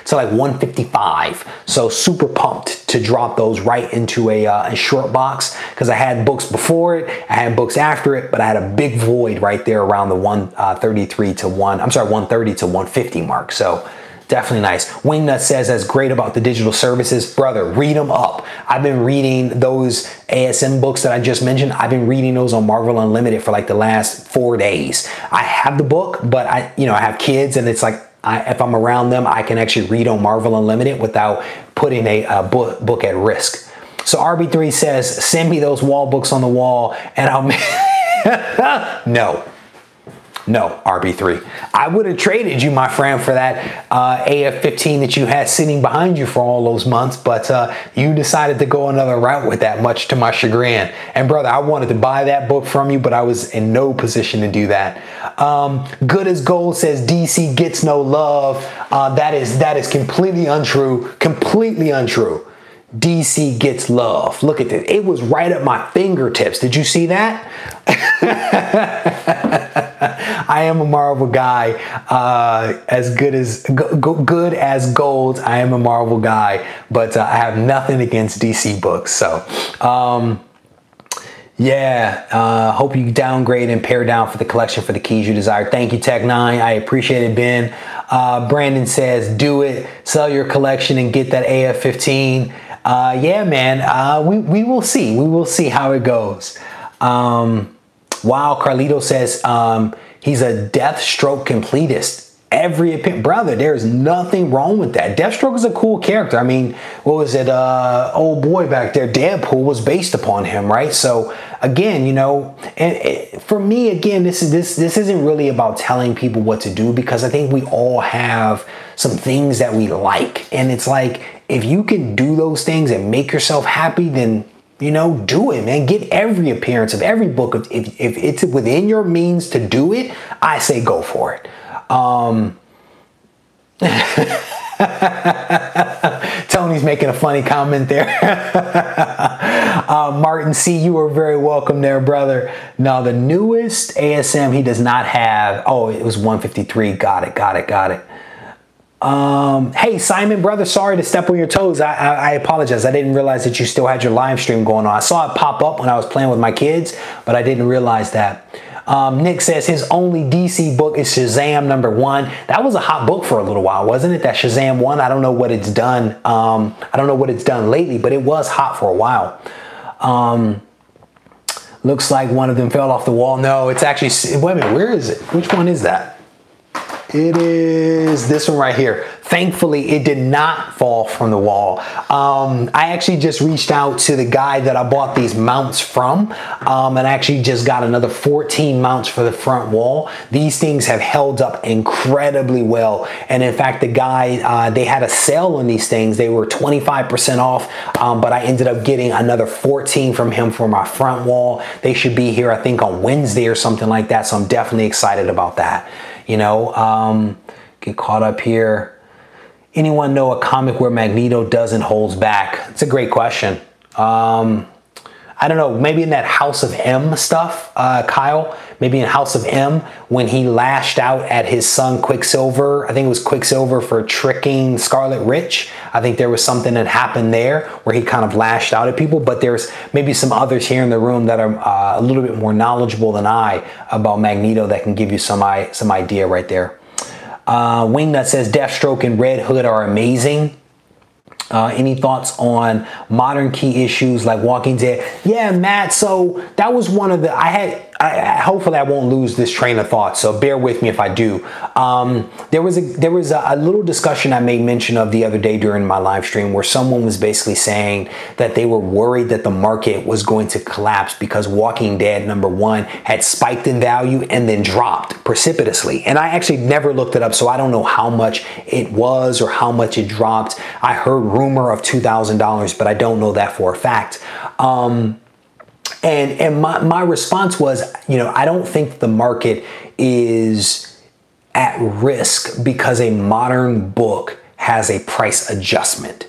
to like 155. So super pumped to drop those right into a short box, because I had books before it, I had books after it, but I had a big void right there around the 130 to 150 mark. So definitely nice. Wingnut says that's great about the digital services. Brother, read them up. I've been reading those ASM books that I just mentioned. I've been reading those on Marvel Unlimited for like the last 4 days. I have the book, but I have kids, and it's like if I'm around them, I can actually read on Marvel Unlimited without putting a book at risk. So RB3 says, send me those wall books on the wall and I'll No, RB3. I would have traded you, my friend, for that AF-15 that you had sitting behind you for all those months, but you decided to go another route with that, much to my chagrin. And brother, I wanted to buy that book from you, but I was in no position to do that. Good as Gold says DC gets no love. That is completely untrue. Completely untrue. DC gets love. Look at this. It was right at my fingertips. Did you see that? I am a Marvel guy. As good as Gold, I am a Marvel guy, but I have nothing against DC books. So, yeah, hope you downgrade and pare down for the collection for the keys you desire. Thank you, Tech9. I appreciate it, Ben. Brandon says, do it. Sell your collection and get that AF-15. Yeah, man, we will see. We will see how it goes. Wow, Carlito says he's a Deathstroke completist. Brother, there's nothing wrong with that. Deathstroke is a cool character. I mean, what was it? Old boy back there, Deadpool, was based upon him, right? So again, and for me, again, this isn't really about telling people what to do, because I think we all have some things that we like, and it's like, if you can do those things and make yourself happy, then do it, man. Get every appearance of every book. If it's within your means to do it, I say go for it. Tony's making a funny comment there. Martin C., you are very welcome there, brother. Now, the newest ASM he does not have. Oh, it was 153. Got it. Hey, Simon, brother, sorry to step on your toes. I apologize. I didn't realize that you still had your live stream going on. I saw it pop up when I was playing with my kids, but I didn't realize that. Nick says his only DC book is Shazam #1. That was a hot book for a little while, wasn't it? That Shazam 1. I don't know what it's done. I don't know what it's done lately, but it was hot for a while. Looks like one of them fell off the wall. No, it's actually, wait a minute, where is it? Which one is that? It is this one right here. Thankfully, it did not fall from the wall. I actually just reached out to the guy that I bought these mounts from, and actually just got another 14 mounts for the front wall. These things have held up incredibly well. And in fact, the guy, they had a sale on these things. They were 25% off, but I ended up getting another 14 from him for my front wall. They should be here, I think, on Wednesday or something like that. So I'm definitely excited about that. Get caught up here. Anyone know a comic where Magneto doesn't hold back? It's a great question. I I don't know, maybe in that House of M stuff, Kyle, maybe in House of M, when he lashed out at his son Quicksilver. I think it was Quicksilver for tricking Scarlet Witch. I think there was something that happened there where he kind of lashed out at people, but there's maybe some others here in the room that are a little bit more knowledgeable than I about Magneto that can give you some idea right there. Wingnut says Deathstroke and Red Hood are amazing. Any thoughts on modern key issues like Walking Dead? Yeah, Matt, so that was one of the, hopefully I won't lose this train of thought, so bear with me if I do. There was a little discussion I made mention of the other day during my live stream where someone was basically saying that they were worried that the market was going to collapse because Walking Dead #1 had spiked in value and then dropped precipitously. And I actually never looked it up, so I don't know how much it was or how much it dropped. I heard rumor of $2,000, but I don't know that for a fact. And my response was, I don't think the market is at risk because a modern book has a price adjustment.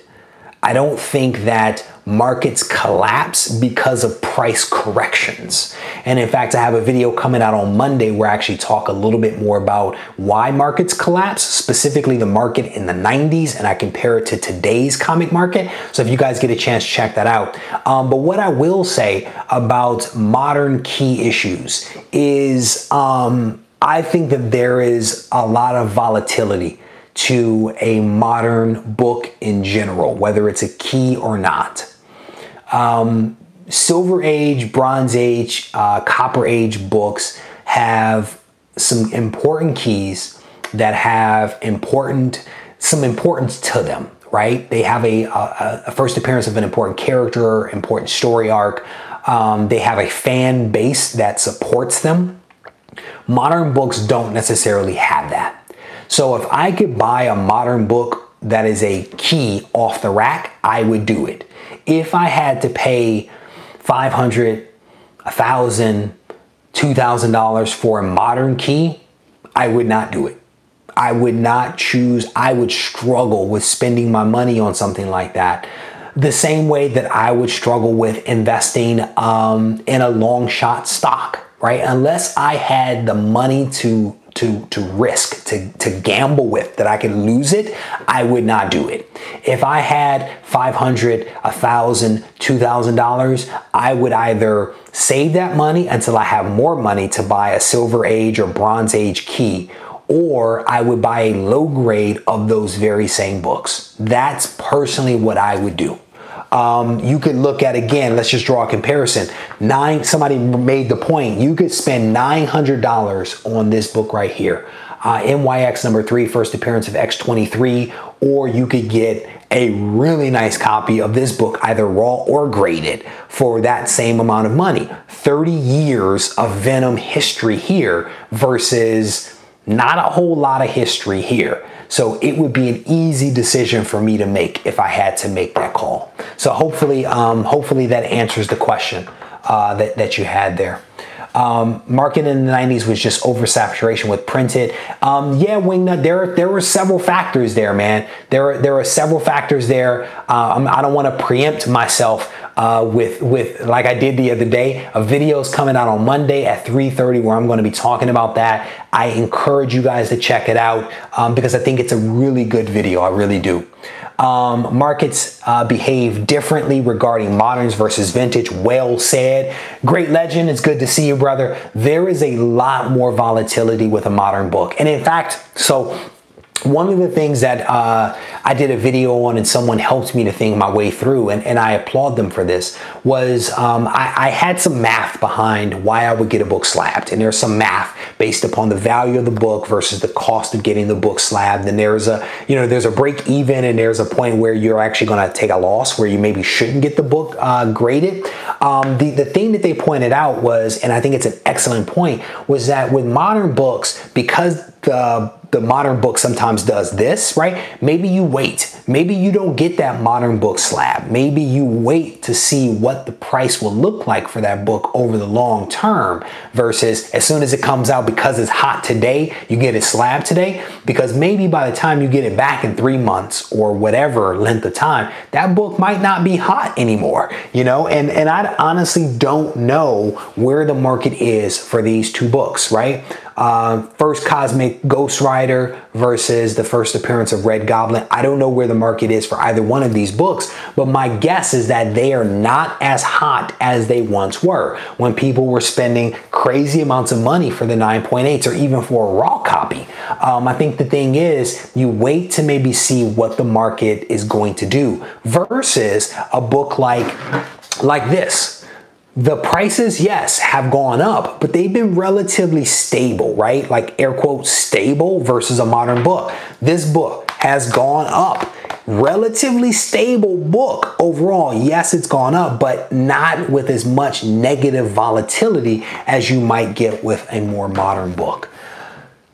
I don't think that markets collapse because of price corrections. And in fact, I have a video coming out on Monday where I actually talk a little bit more about why markets collapse, specifically the market in the 90s, and I compare it to today's comic market. So if you guys get a chance, check that out. But what I will say about modern key issues is I think that there is a lot of volatility to a modern book in general, whether it's a key or not. Silver Age, Bronze Age, Copper Age books have some important keys that have some importance to them, right? They have a first appearance of an important character, important story arc. They have a fan base that supports them. Modern books don't necessarily have that. So if I could buy a modern book that is a key off the rack, I would do it. If I had to pay $500, $1,000, $2,000 for a modern key, I would not do it. I would not choose, I would struggle with spending my money on something like that. The same way that I would struggle with investing in a long shot stock, right? Unless I had the money to risk, to gamble with, that I could lose it, I would not do it. If I had $500, $1,000, $2,000, I would either save that money until I have more money to buy a Silver Age or Bronze Age key, or I would buy a low grade of those very same books. That's personally what I would do. You could look at, again, let's just draw a comparison. Somebody made the point, you could spend $900 on this book right here. NYX #3, first appearance of X-23, or you could get a really nice copy of this book, either raw or graded, for that same amount of money. 30 years of Venom history here versus not a whole lot of history here. So it would be an easy decision for me to make if I had to make that call. So hopefully that answers the question that you had there. Market in the 90s was just oversaturation with printed. Yeah, Wingnut, there were several factors there, man. There are several factors there. I don't want to preempt myself with like I did the other day. A video is coming out on Monday at 3:30 where I'm going to be talking about that. I encourage you guys to check it out because I think it's a really good video. I really do. Markets behave differently regarding moderns versus vintage. Well said. Great Legend, it's good to see you, brother. There is a lot more volatility with a modern book. And in fact, so one of the things that I did a video on and someone helped me to think my way through, and I applaud them for this, was I had some math behind why I would get a book slabbed. And there's some math based upon the value of the book versus the cost of getting the book slabbed. And there's a break even, and there's a point where you're actually going to take a loss where you maybe shouldn't get the book graded. The thing that they pointed out was, and I think it's an excellent point, was that with modern books, because the modern book sometimes does this, right? Maybe you wait. Maybe you don't get that modern book slab. Maybe you wait to see what the price will look like for that book over the long term versus as soon as it comes out, because it's hot today, you get it slab today, because maybe by the time you get it back in 3 months or whatever length of time, that book might not be hot anymore, you know? And I honestly don't know where the market is for these two books, right? First Cosmic Ghost Rider versus the first appearance of Red Goblin. I don't know where the market is for either one of these books, but my guess is that they are not as hot as they once were when people were spending crazy amounts of money for the 9.8s or even for a raw copy. I think the thing is you wait to maybe see what the market is going to do versus a book like this. The prices, yes, have gone up, but they've been relatively stable, right? Like air quotes, stable versus a modern book. This book has gone up. Relatively stable book overall. Yes, it's gone up, but not with as much negative volatility as you might get with a more modern book.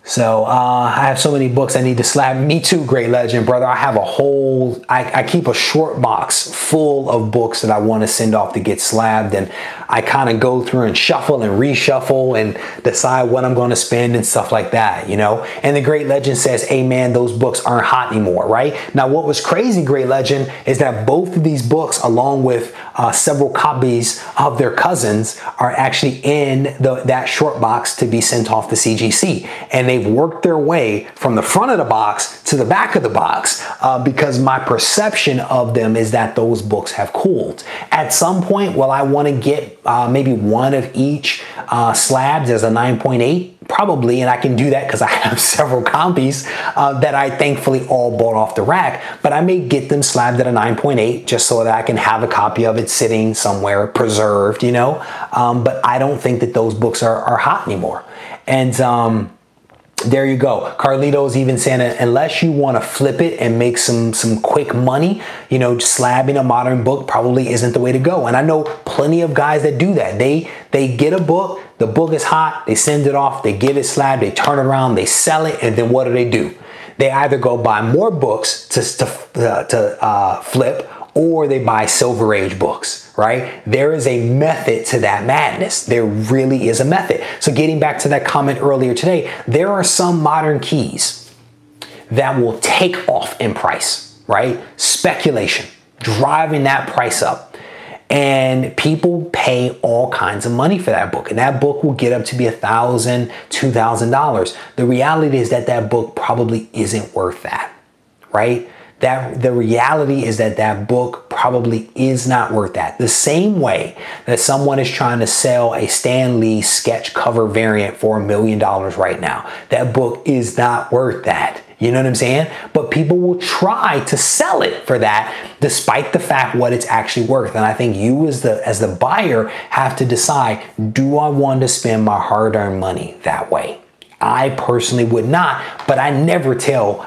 So I have so many books I need to slab. Me too, Great Legend, brother. I have a whole, I keep a short box full of books that I want to send off to get slabbed. And I kind of go through and shuffle and reshuffle and decide what I'm going to spend and stuff like that, you know. And the Great Legend says, hey man, those books aren't hot anymore, right? Now, what was crazy, Great Legend, is that both of these books, along with several copies of their cousins, are actually in that short box to be sent off to CGC. And they've worked their way from the front of the box to the back of the box because my perception of them is that those books have cooled. At some point, will I want to get maybe one of each slabs as a 9.8? Probably, and I can do that because I have several copies that I thankfully all bought off the rack, but I may get them slabbed at a 9.8 just so that I can have a copy of it sitting somewhere preserved, you know, but I don't think that those books are hot anymore. And there you go. Carlito's even saying that unless you want to flip it and make some quick money, you know, slabbing a modern book probably isn't the way to go. And I know plenty of guys that do that. They get a book, the book is hot, they send it off, they give it slabbed, they turn it around, they sell it, and then what do? They either go buy more books to flip, or they buy Silver Age books, right? There is a method to that madness. There really is a method. So getting back to that comment earlier today, there are some modern keys that will take off in price, right? Speculation, driving that price up. And people pay all kinds of money for that book. And that book will get up to be $1,000, $2,000. The reality is that that book probably isn't worth that, right? The reality is that that book probably is not worth that. The same way that someone is trying to sell a Stan Lee sketch cover variant for $1 million right now. That book is not worth that. You know what I'm saying? But people will try to sell it for that despite the fact what it's actually worth. And I think you as the buyer have to decide, do I want to spend my hard-earned money that way? I personally would not, but I never tell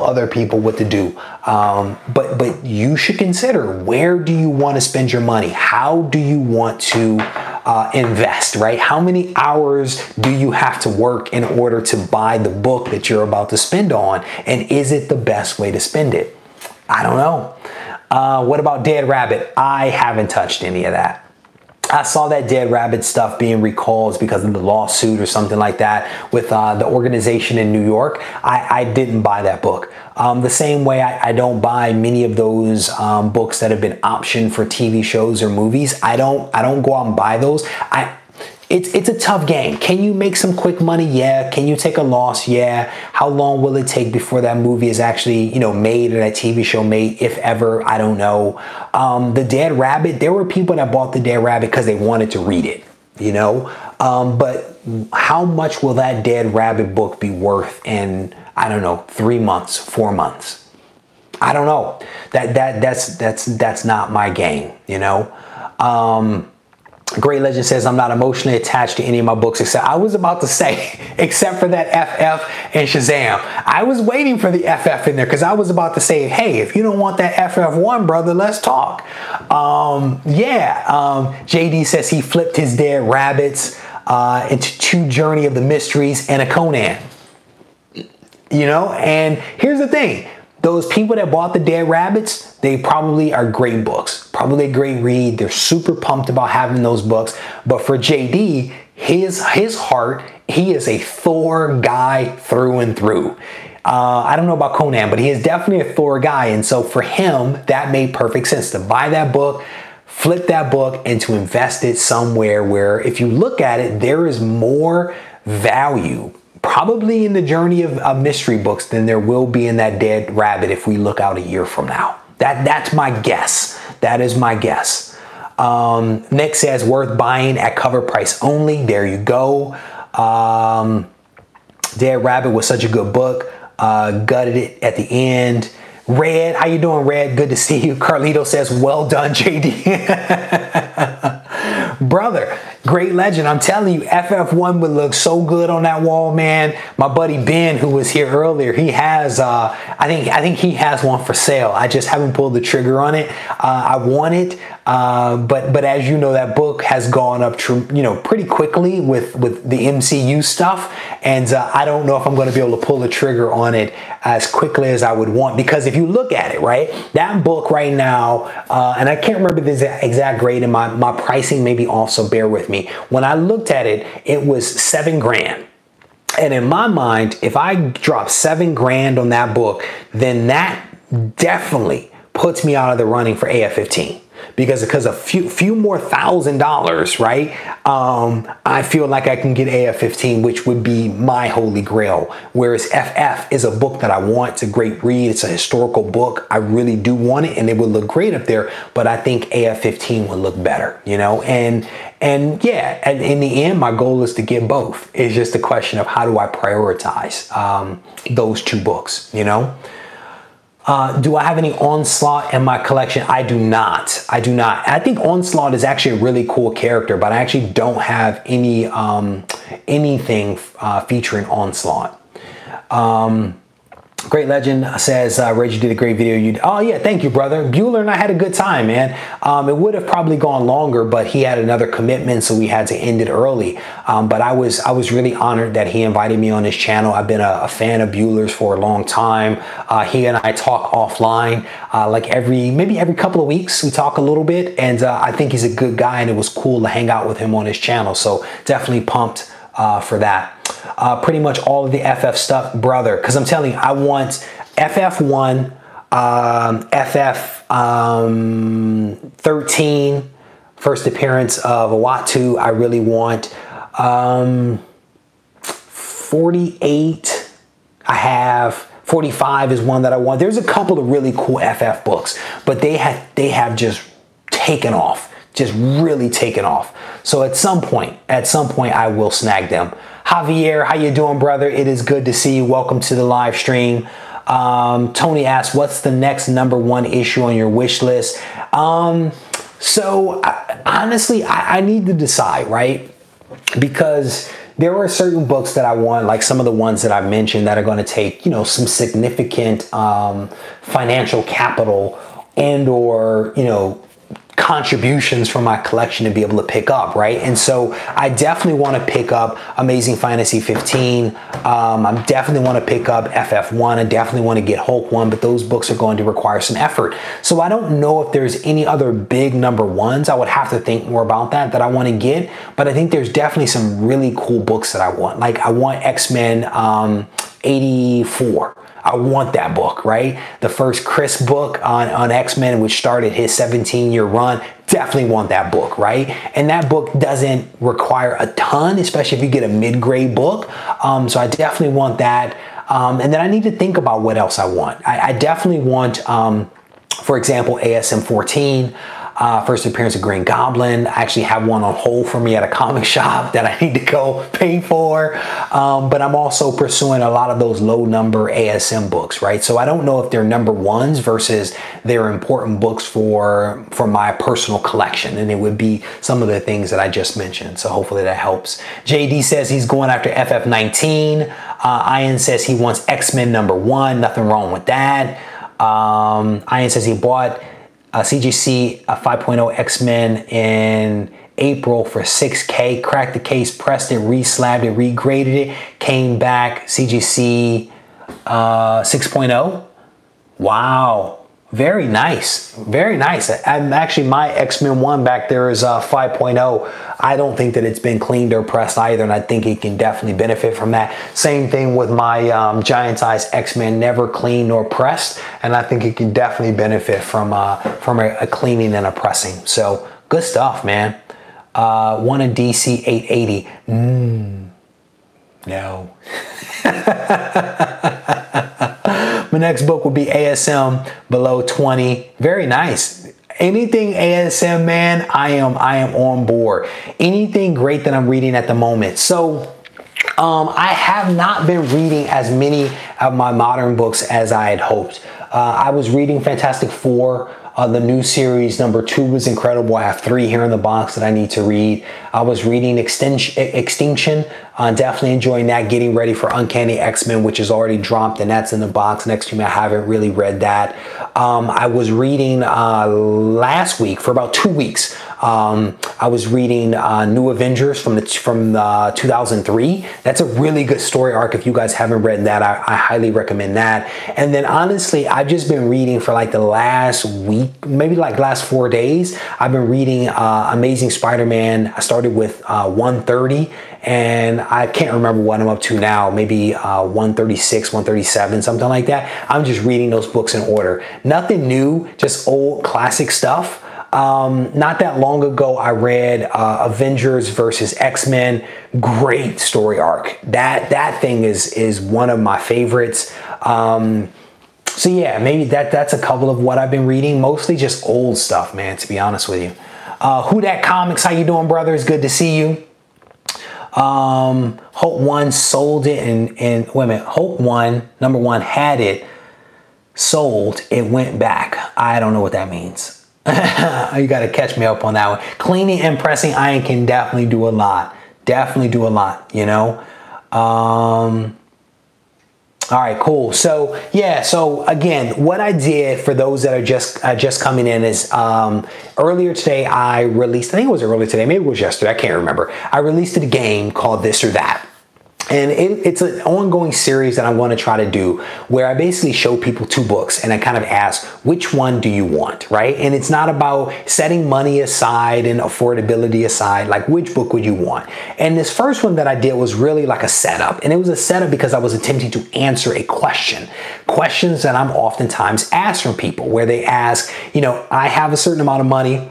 other people what to do. But you should consider, where do you want to spend your money? How do you want to invest, right? How many hours do you have to work in order to buy the book that you're about to spend on? And is it the best way to spend it? I don't know. What about Dead Rabbit? I haven't touched any of that. I saw that Dead Rabbit stuff being recalled because of the lawsuit or something like that with the organization in New York. I didn't buy that book. The same way I don't buy many of those books that have been optioned for TV shows or movies. I don't go out and buy those. It's a tough game. Can you make some quick money? Yeah. Can you take a loss? Yeah. How long will it take before that movie is actually, you know, made or that TV show made, if ever? I don't know. The Dead Rabbit, there were people that bought the Dead Rabbit because they wanted to read it, you know? But how much will that Dead Rabbit book be worth in, I don't know, 3 months, 4 months? I don't know. That's not my game, you know? Great Legend says, I'm not emotionally attached to any of my books except, I was about to say, except for that FF and Shazam. I was waiting for the FF in there because I was about to say, hey, if you don't want that FF1, brother, let's talk. JD says he flipped his Dead Rabbits into 2 Journey of the Mysteries and a Conan. you know? And here's the thing. Those people that bought the Dead Rabbits, they probably are great books. Probably a great read. They're super pumped about having those books. But for JD, his heart, he is a Thor guy through and through. I don't know about Conan, but he is definitely a Thor guy. And so for him, that made perfect sense to buy that book, flip that book, and to invest it somewhere where, if you look at it, there is more value probably in the journey of mystery books than there will be in that Dead Rabbit if we look out a year from now. That's my guess. That is my guess. Nick says worth buying at cover price only. There you go. Dead Rabbit was such a good book. Gutted it at the end. Red, how you doing, Red? Good to see you. Carlito says, well done, JD. Brother, great legend. I'm telling you, FF1 would look so good on that wall, man. My buddy Ben, who was here earlier, he has, I think he has one for sale. I just haven't pulled the trigger on it. I want it, but as you know, that book has gone up, pretty quickly with the MCU stuff, and I don't know if I'm going to be able to pull the trigger on it as quickly as I would want, because if you look at it, right, that book right now, and I can't remember the exact grade, and my pricing maybe also, bear with me. When I looked at it, it was $7 grand. And in my mind, if I drop $7 grand on that book, then that definitely puts me out of the running for AF-15. Because a few more $1,000, right? I feel like I can get AF-15, which would be my holy grail. Whereas FF is a book that I want. It's a great read. It's a historical book. I really do want it, and it would look great up there. But I think AF-15 would look better, you know? And yeah, and in the end, my goal is to get both. It's just a question of how do I prioritize those two books, you know? Do I have any Onslaught in my collection? I do not. I do not. I think Onslaught is actually a really cool character, but I actually don't have any anything featuring Onslaught. Great Legend says, Reggie did a great video. Oh yeah, thank you, brother. Bueller and I had a good time, man. It would have probably gone longer, but he had another commitment, so we had to end it early. But I was really honored that he invited me on his channel. I've been a fan of Bueller's for a long time. He and I talk offline, like maybe every couple of weeks. We talk a little bit, and I think he's a good guy, and it was cool to hang out with him on his channel. So definitely pumped for that. Pretty much all of the FF stuff, brother, because I'm telling you, I want FF1, FF 13, first appearance of Uatu. I really want 48. I have 45 is one that I want. There's a couple of really cool FF books, but they have just taken off, just really taken off. So at some point, I will snag them. Javier, how you doing, brother? It is good to see you. Welcome to the live stream. Tony asks, what's the next #1 issue on your wish list? Honestly, I need to decide, right? Because there are certain books that I want, like some of the ones that I've mentioned, that are going to take, some significant financial capital and or, contributions from my collection to be able to pick up, right? And so I definitely want to pick up Amazing Fantasy 15. I definitely want to pick up FF1. I definitely want to get Hulk 1, but those books are going to require some effort. So I don't know if there's any other big #1s. I would have to think more about that I want to get, but I think there's definitely some really cool books that I want. Like I want X-Men 84. I want that book, right? The first Chris book on X-Men, which started his 17-year run. Definitely want that book, right? And that book doesn't require a ton, especially if you get a mid-grade book. So I definitely want that. And then I need to think about what else I want. I definitely want, for example, ASM 14. First appearance of Green Goblin. I actually have one on hold for me at a comic shop that I need to go pay for. But I'm also pursuing a lot of those low number ASM books, right? So I don't know if they're #1s versus they're important books for my personal collection. And it would be some of the things that I just mentioned. So hopefully that helps. JD says he's going after FF19. Ian says he wants X-Men #1. Nothing wrong with that. Ian says he bought CGC 5.0 X-Men in April for $6K, cracked the case, pressed it, re-slabbed it, regraded it, came back, CGC 6.0. Wow. Very nice. Very nice. I'm actually, my X-Men 1 back there is 5.0. I don't think that it's been cleaned or pressed either, and I think it can definitely benefit from that. Same thing with my giant size X-Men, never cleaned nor pressed, and I think it can definitely benefit from a cleaning and a pressing. So good stuff, man. One in DC 880. No. My next book will be ASM below 20. Very nice. Anything ASM, man, I am on board. Anything great that I'm reading at the moment. So I have not been reading as many of my modern books as I had hoped. I was reading Fantastic Four. The new series, number 2 was incredible. I have 3 here in the box that I need to read. I was reading Extinction. Definitely enjoying that. Getting ready for Uncanny X-Men, which is already dropped, and that's in the box next to me. I haven't really read that. I was reading last week for about 2 weeks. I was reading New Avengers from 2003. That's a really good story arc. If you guys haven't read that, I highly recommend that. And then honestly, I've just been reading for like the last week, maybe like last 4 days. I've been reading Amazing Spider-Man. I started with 130, and I can't remember what I'm up to now. Maybe 136, 137, something like that. I'm just reading those books in order. Nothing new, just old classic stuff. Not that long ago, I read Avengers versus X-Men. Great story arc. That thing is one of my favorites. So yeah, maybe that's a couple of what I've been reading. Mostly just old stuff, man, to be honest with you. Who Dat Comics, how you doing, brother? It's good to see you. Hope One sold it, and wait a minute. Hope One, number 1, had it sold. It went back. I don't know what that means. You got to catch me up on that one. Cleaning and pressing iron can definitely do a lot. Definitely do a lot, you know. All right, cool. So yeah, so again, what I did for those that are just coming in is earlier today I released, I think it was earlier today, maybe it was yesterday, I can't remember. I released a game called This or That. And it's an ongoing series that I'm going to try to do where I basically show people 2 books and I kind of ask, which one do you want, right? And it's not about setting money aside and affordability aside, like which book would you want? And this first one that I did was really like a setup. And it was a setup because I was attempting to answer a question. Questions that I'm oftentimes asked from people where they ask, you know, I have a certain amount of money.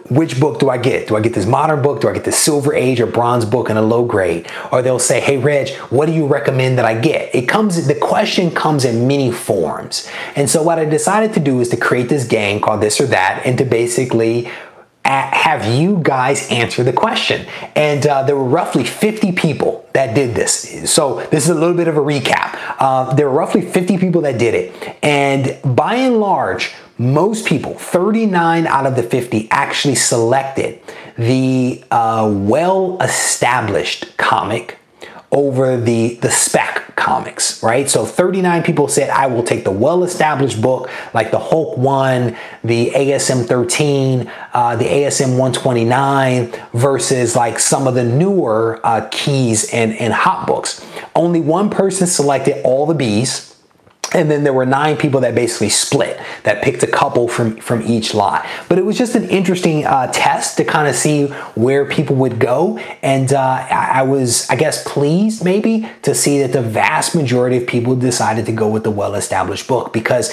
Which book do I get? Do I get this modern book? Do I get this Silver Age or bronze book in a low grade? Or they'll say, hey, Reg, what do you recommend that I get? The question comes in many forms. And so what I decided to do is to create this game called This or That and to basically have you guys answer the question. And there were roughly 50 people that did this. So this is a little bit of a recap. There were roughly 50 people that did it. And by and large, most people, 39 out of the 50, actually selected the well-established comic over the spec comics, right? So 39 people said, I will take the well-established book like the Hulk 1, the ASM 13, the ASM 129 versus like some of the newer keys and hot books. Only one person selected all the Bs. And then there were 9 people that basically split, that picked a couple from each lot. But it was just an interesting test to kind of see where people would go. And I was, I guess, pleased maybe to see that the vast majority of people decided to go with the well-established book, because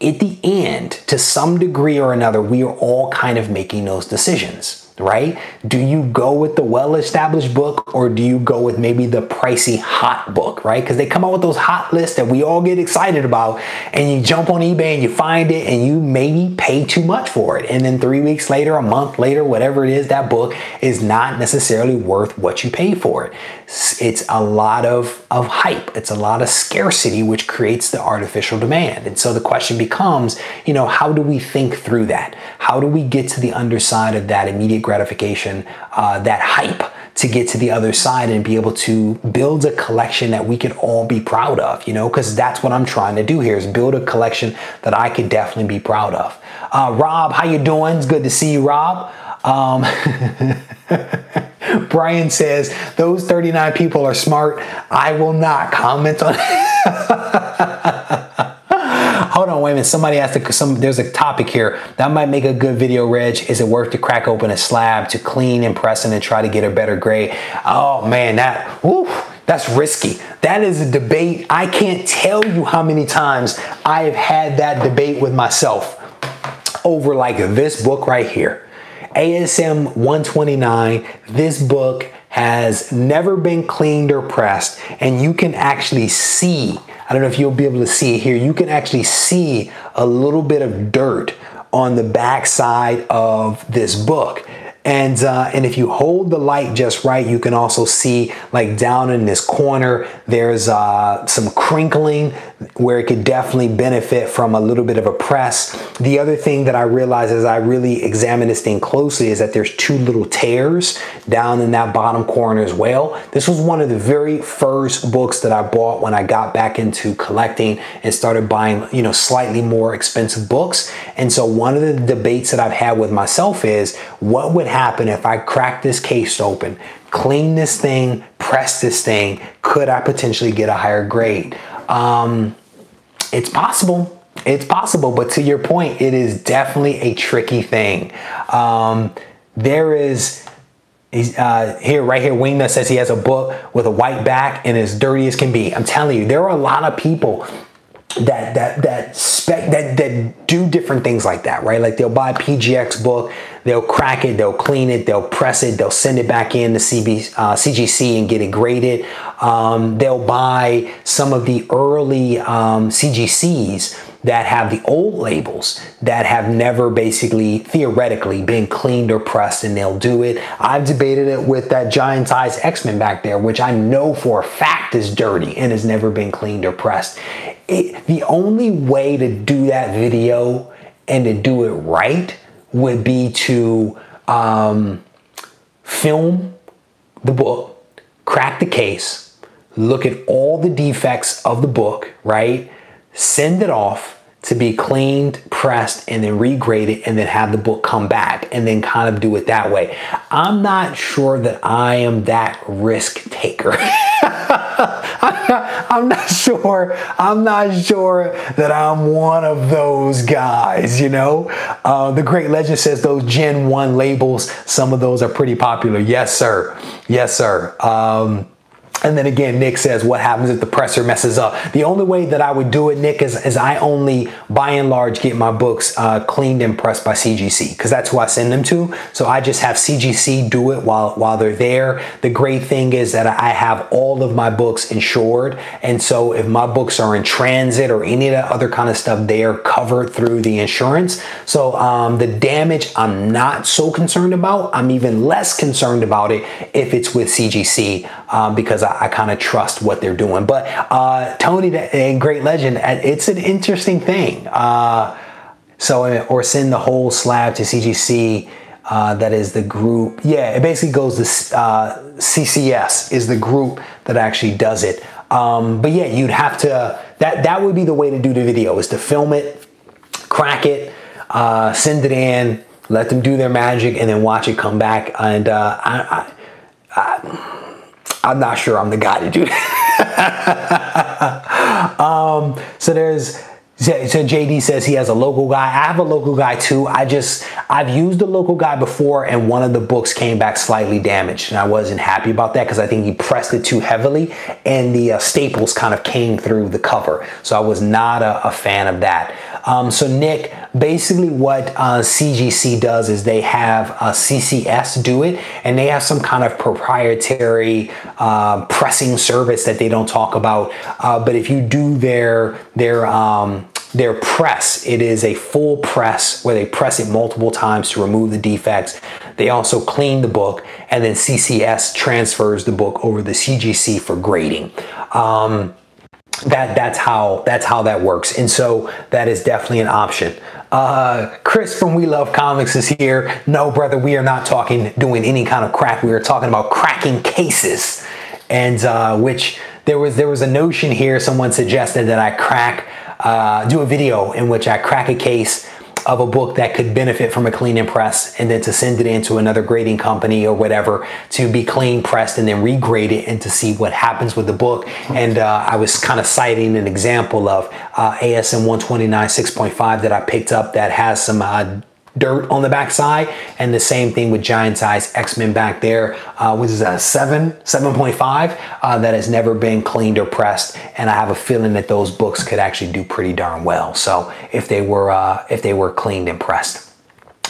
at the end, to some degree or another, we are all kind of making those decisions. Right? Do you go with the well-established book, or do you go with maybe the pricey hot book, right? Because they come out with those hot lists that we all get excited about, and you jump on eBay and you find it and you maybe pay too much for it. And then 3 weeks later, a month later, whatever it is, that book is not necessarily worth what you pay for it. It's a lot of hype. It's a lot of scarcity, which creates the artificial demand. And so the question becomes, you know, how do we think through that? How do we get to the underside of that immediate gratification, that hype, to get to the other side and be able to build a collection that we could all be proud of, you know, because that's what I'm trying to do here, is build a collection that I could definitely be proud of. Rob, how you doing? It's good to see you, Rob. Brian says, those 39 people are smart. I will not comment on it. Hold on, wait a minute. Somebody asked, there's a topic here. That might make a good video, Reg. Is it worth to crack open a slab to clean and press and try to get a better grade? Oh man, that's risky. That is a debate. I can't tell you how many times I have had that debate with myself over like this book right here. ASM 129, this book has never been cleaned or pressed, and you can actually see, I don't know if you'll be able to see it here, you can actually see a little bit of dirt on the back side of this book. And if you hold the light just right, you can also see like down in this corner, there's some crinkling where it could definitely benefit from a little bit of a press. The other thing that I realized as I really examine this thing closely is that there's two little tears down in that bottom corner as well. This was one of the very first books that I bought when I got back into collecting and started buying, you know, slightly more expensive books. And so one of the debates that I've had with myself is, what would happen if I crack this case open, clean this thing, press this thing? Could I potentially get a higher grade? It's possible. It's possible, but to your point, it is definitely a tricky thing. There is right here, Wingnut says he has a book with a white back and as dirty as can be. I'm telling you, there are a lot of people that do different things like that, right? Like they'll buy a PGX book, they'll crack it, they'll clean it, they'll press it, they'll send it back in to CGC and get it graded. They'll buy some of the early CGCs that have the old labels that have never basically theoretically been cleaned or pressed, and they'll do it. I've debated it with that giant size X-Men back there, which I know for a fact is dirty and has never been cleaned or pressed. The only way to do that video and to do it right would be to film the book, crack the case, look at all the defects of the book, right? Send it off to be cleaned, pressed, and then regraded, and then have the book come back and then kind of do it that way. I'm not sure that I am that risk taker. I'm not sure that I'm one of those guys, you know? The Great Legend says those Gen 1 labels, some of those are pretty popular. Yes, sir. Yes, sir. And then again, Nick says, what happens if the presser messes up? The only way that I would do it, Nick, is I only, by and large, get my books cleaned and pressed by CGC, because that's who I send them to. So I just have CGC do it while they're there. The great thing is that I have all of my books insured. And so if my books are in transit or any of that other kind of stuff, they are covered through the insurance. So the damage I'm not so concerned about. I'm even less concerned about it if it's with CGC because I kind of trust what they're doing. But Tony and Great Legend, it's an interesting thing. Or send the whole slab to CGC. That is the group. Yeah, it basically goes to CCS is the group that actually does it. But yeah, you'd have to, that would be the way to do the video, is to film it, crack it, send it in, let them do their magic, and then watch it come back. And I'm not sure I'm the guy to do that. So JD says he has a local guy. I have a local guy too. I've used a local guy before, and one of the books came back slightly damaged, and I wasn't happy about that because I think he pressed it too heavily and the staples kind of came through the cover. So I was not a fan of that. So Nick, basically what CGC does is they have CCS do it, and they have some kind of proprietary pressing service that they don't talk about. But if you do their press, it is a full press where they press it multiple times to remove the defects. They also clean the book, and then CCS transfers the book over the CGC for grading. That's how that works. And so that is definitely an option. Chris from We Love Comics is here. No, brother, we are not doing any kind of crack. We are talking about cracking cases. And which there was a notion here. Someone suggested that I do a video in which I crack a case of a book that could benefit from a clean and press, and then to send it into another grading company or whatever to be clean pressed and then regrade it and to see what happens with the book. And I was kind of citing an example of ASM 129 6.5 that I picked up that has some dirt on the back side, and the same thing with Giant Size X-Men back there, which is a 7.5 that has never been cleaned or pressed, and I have a feeling that those books could actually do pretty darn well. So if they were cleaned and pressed.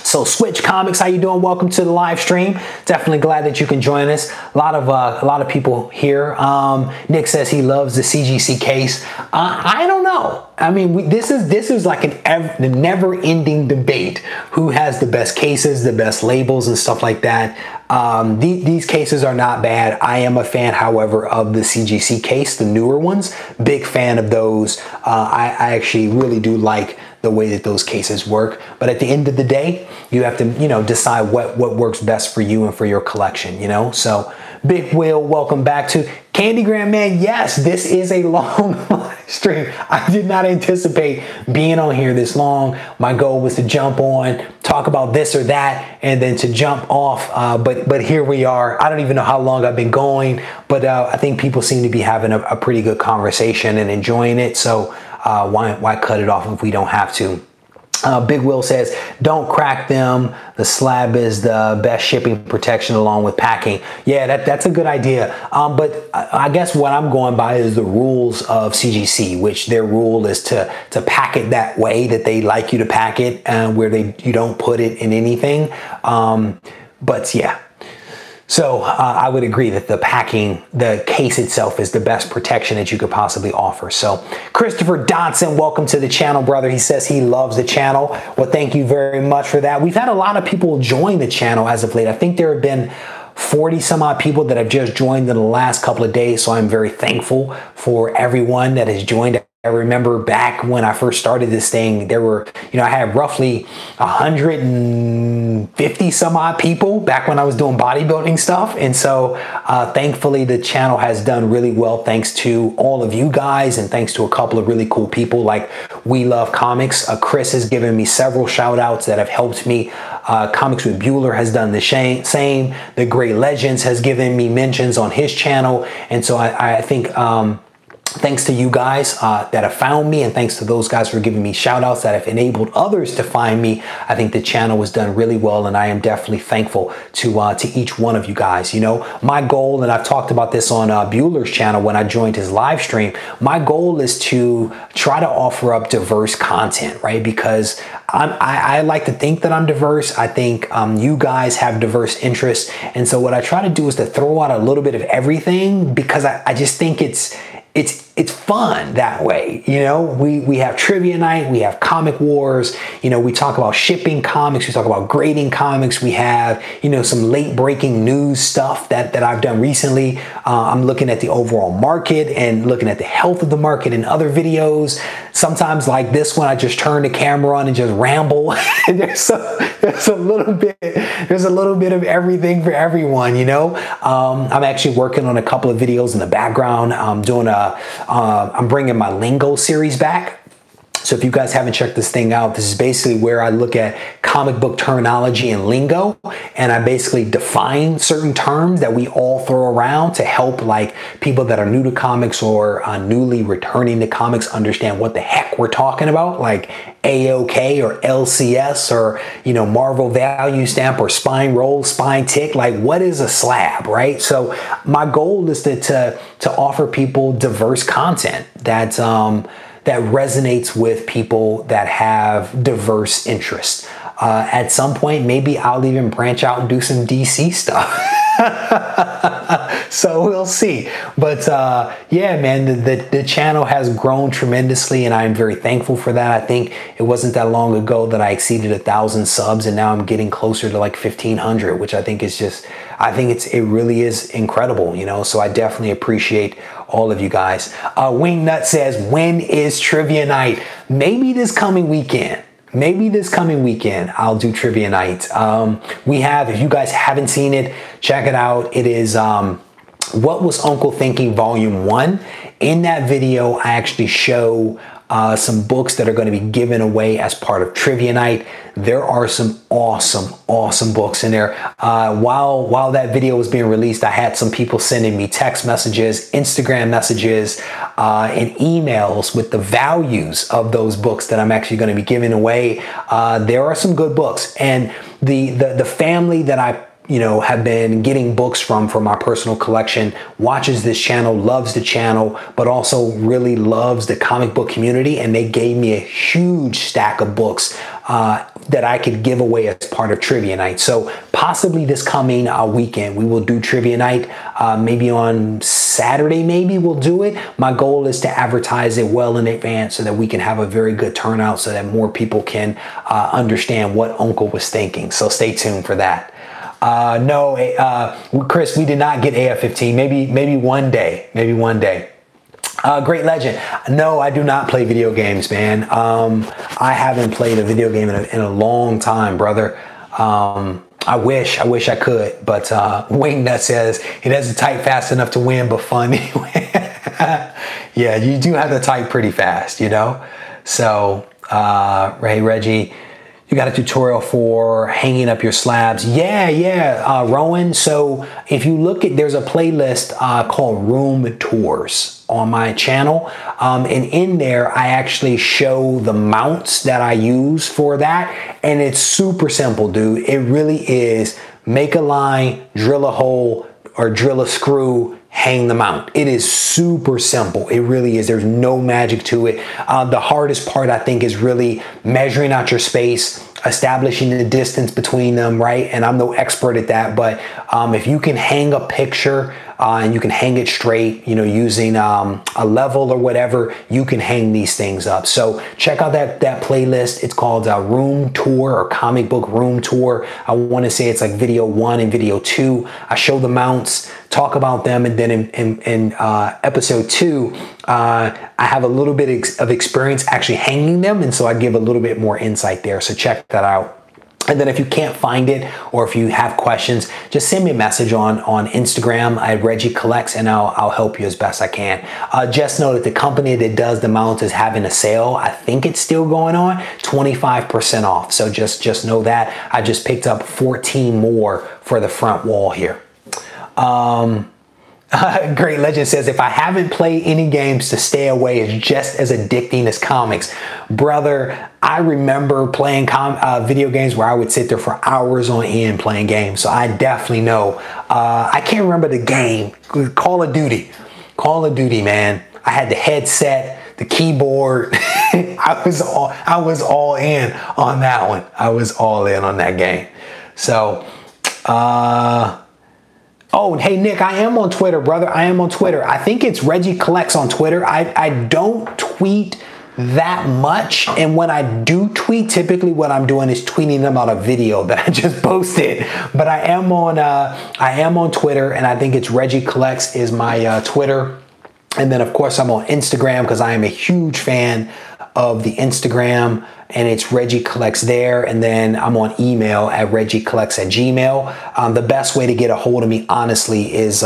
So Switch Comics, how you doing? Welcome to the live stream. Definitely glad that you can join us. A lot of people here. Nick says he loves the CGC case. I don't know. I mean, this is like a never-ending debate. Who has the best cases, the best labels, and stuff like that. These cases are not bad. I am a fan, however, of the CGC case, the newer ones. Big fan of those. I actually really do like the way that those cases work. But at the end of the day, you have to, decide what works best for you and for your collection, So Big Will, welcome back to Candygram Man. Yes, this is a long live stream. I did not anticipate being on here this long. My goal was to jump on, talk about this or that, and then to jump off. But here we are. I don't even know how long I've been going, but I think people seem to be having a pretty good conversation and enjoying it. So why cut it off if we don't have to? Big Will says, don't crack them. The slab is the best shipping protection along with packing. Yeah, that's a good idea. But I guess what I'm going by is the rules of CGC, which their rule is to pack it that way that they like you to pack it, where you don't put it in anything. But yeah. So I would agree that the case itself is the best protection that you could possibly offer. So Christopher Dodson, welcome to the channel, brother. He says he loves the channel. Well, thank you very much for that. We've had a lot of people join the channel as of late. I think there have been 40 some odd people that have just joined in the last couple of days. So I'm very thankful for everyone that has joined. I remember back when I first started this thing, there were, I had roughly 150 some odd people back when I was doing bodybuilding stuff. And so thankfully the channel has done really well thanks to all of you guys and thanks to a couple of really cool people like We Love Comics. Chris has given me several shout outs that have helped me. Comics with Bueller has done the same. The Great Legends has given me mentions on his channel. And so I think thanks to you guys that have found me, and thanks to those guys for giving me shout outs that have enabled others to find me. I think the channel has done really well, and I am definitely thankful to each one of you guys. My goal, and I've talked about this on Bueller's channel when I joined his live stream, my goal is to try to offer up diverse content, right? Because I like to think that I'm diverse. I think you guys have diverse interests. And so what I try to do is to throw out a little bit of everything, because I just think it's fun that way. We have trivia night, we have comic wars, we talk about shipping comics, we talk about grading comics, we have, some late breaking news stuff that I've done recently. I'm looking at the overall market and looking at the health of the market in other videos. Sometimes like this one, I just turn the camera on and just ramble. there's a little bit of everything for everyone, I'm actually working on a couple of videos in the background. I'm bringing my Lingo series back. So if you guys haven't checked this thing out, this is basically where I look at comic book terminology and lingo, and I basically define certain terms that we all throw around to help like people that are new to comics or newly returning to comics understand what the heck we're talking about, like AOK or LCS or, Marvel value stamp or spine roll, spine tick, like what is a slab, right? So my goal is to offer people diverse content that resonates with people that have diverse interests. At some point, maybe I'll even branch out and do some DC stuff. So we'll see. But yeah, man, the channel has grown tremendously, and I'm very thankful for that. I think it wasn't that long ago that I exceeded 1,000 subs, and now I'm getting closer to like 1,500, which I think is just, it really is incredible, So I definitely appreciate all of you guys. Wingnut says, when is trivia night? Maybe this coming weekend. I'll do trivia night. If you guys haven't seen it, check it out. It is What Was Uncle Thinking Volume 1. In that video, I actually show some books that are going to be given away as part of Trivia Night. There are some awesome books in there. While that video was being released, I had some people sending me text messages, Instagram messages, and emails with the values of those books that I'm actually going to be giving away. There are some good books, and the family that I have been getting books from for my personal collection, watches this channel, loves the channel, but also really loves the comic book community. And they gave me a huge stack of books that I could give away as part of Trivia Night. So possibly this coming weekend, we will do Trivia Night. Maybe on Saturday, maybe we'll do it. My goal is to advertise it well in advance so that we can have a very good turnout so that more people can understand what Uncle was thinking. So stay tuned for that. No, Chris, we did not get AF-15. Maybe one day. Maybe one day. Great Legend. No, I do not play video games, man. I haven't played a video game in a long time, brother. I wish I could, but Wingnut says it doesn't type fast enough to win, but fun anyway. Yeah, you do have to type pretty fast, So, Reggie. You got a tutorial for hanging up your slabs. Yeah, Rowan. So if you look at, there's a playlist called Room Tours on my channel. And in there, I actually show the mounts that I use for that. And it's super simple, dude. It really is. Make a line, drill a hole, or drill a screw, hang the mount. It is super simple. It really is. There's no magic to it. The hardest part, I think, is really measuring out your space, establishing the distance between them, right? And I'm no expert at that, but if you can hang a picture and you can hang it straight, using a level or whatever, you can hang these things up. So check out that playlist. It's called Room Tour, or Comic Book Room Tour. I want to say it's like video 1 and video 2. I show the mounts, talk about them, and then in episode 2, I have a little bit of experience actually hanging them, and so I give a little bit more insight there. So check that out. And then if you can't find it, or if you have questions, just send me a message on Instagram at Regie Collects, and I'll help you as best I can. Just know that the company that does the mounts is having a sale. I think it's still going on, 25% off. So just know that. I just picked up 14 more for the front wall here. Great Legend says, if I haven't played any games to stay away, it's just as addicting as comics. Brother, I remember playing video games where I would sit there for hours on end playing games. So I definitely know. I can't remember the game. Call of Duty. Call of Duty, man. I had the headset, the keyboard. I was all in on that one. I was all in on that game. So, oh, hey, Nick, I am on Twitter, brother. I am on Twitter. I think it's Regie Collects on Twitter. I don't tweet that much. And when I do tweet, typically what I'm doing is tweeting about a video that I just posted. But I am on Twitter, and I think it's Regie Collects is my Twitter. And then, of course, I'm on Instagram because I am a huge fan of the Instagram, and it's Regie Collects there. And then I'm on email at regiecollects@gmail. The best way to get a hold of me, honestly, is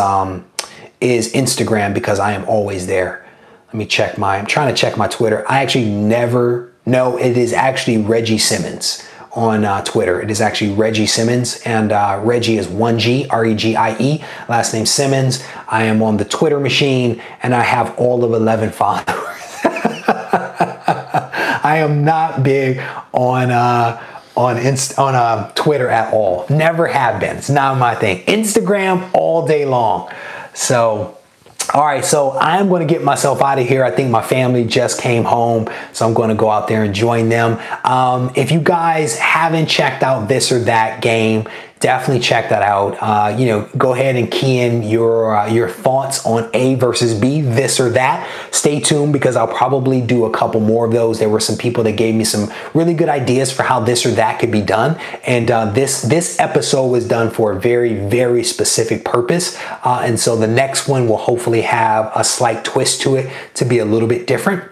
Instagram, because I am always there. Let me check I'm trying to check my Twitter. I actually never know. It is actually Reggie Simmons on Twitter. It is actually Reggie Simmons, and Reggie is 1G, R-E-G-I-E, last name Simmons. I am on the Twitter machine, and I have all of 11 followers. I am not big on Twitter at all. Never have been. It's not my thing. Instagram all day long. So, all right, so I'm going to get myself out of here. I think my family just came home, so I'm going to go out there and join them. If you guys haven't checked out This or That game, definitely check that out. Go ahead and key in your thoughts on A versus B, this or that. Stay tuned, because I'll probably do a couple more of those. There were some people that gave me some really good ideas for how this or that could be done. And this episode was done for a very, very specific purpose. And so the next one will hopefully have a slight twist to it to be a little bit different.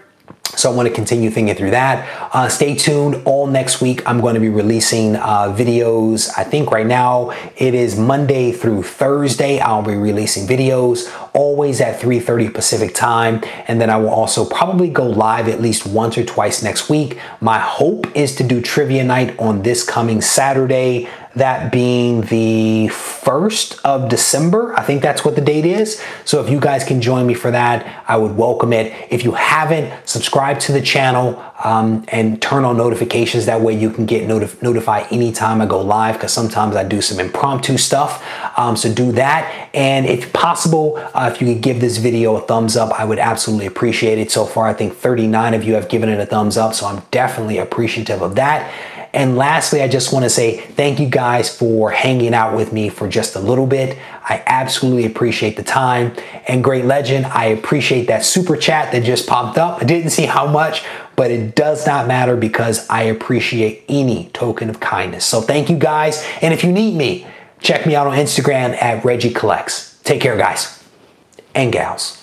So I want to continue thinking through that. Stay tuned. All next week, I'm going to be releasing videos. I think right now it is Monday through Thursday. I'll be releasing videos. always at 3:30 Pacific time. And then I will also probably go live at least once or twice next week. My hope is to do trivia night on this coming Saturday, that being the 1st of December. I think that's what the date is. So if you guys can join me for that, I would welcome it. If you haven't, subscribe to the channel and turn on notifications. That way you can get notified anytime I go live, because sometimes I do some impromptu stuff. So do that. And if possible, if you could give this video a thumbs up, I would absolutely appreciate it. So far, I think 39 of you have given it a thumbs up. So I'm definitely appreciative of that. And lastly, I just want to say thank you guys for hanging out with me for just a little bit. I absolutely appreciate the time. And Great Legend, I appreciate that super chat that just popped up. I didn't see how much, but it does not matter because I appreciate any token of kindness. So thank you guys. And if you need me, check me out on Instagram at RegieCollects. Take care, guys and gals.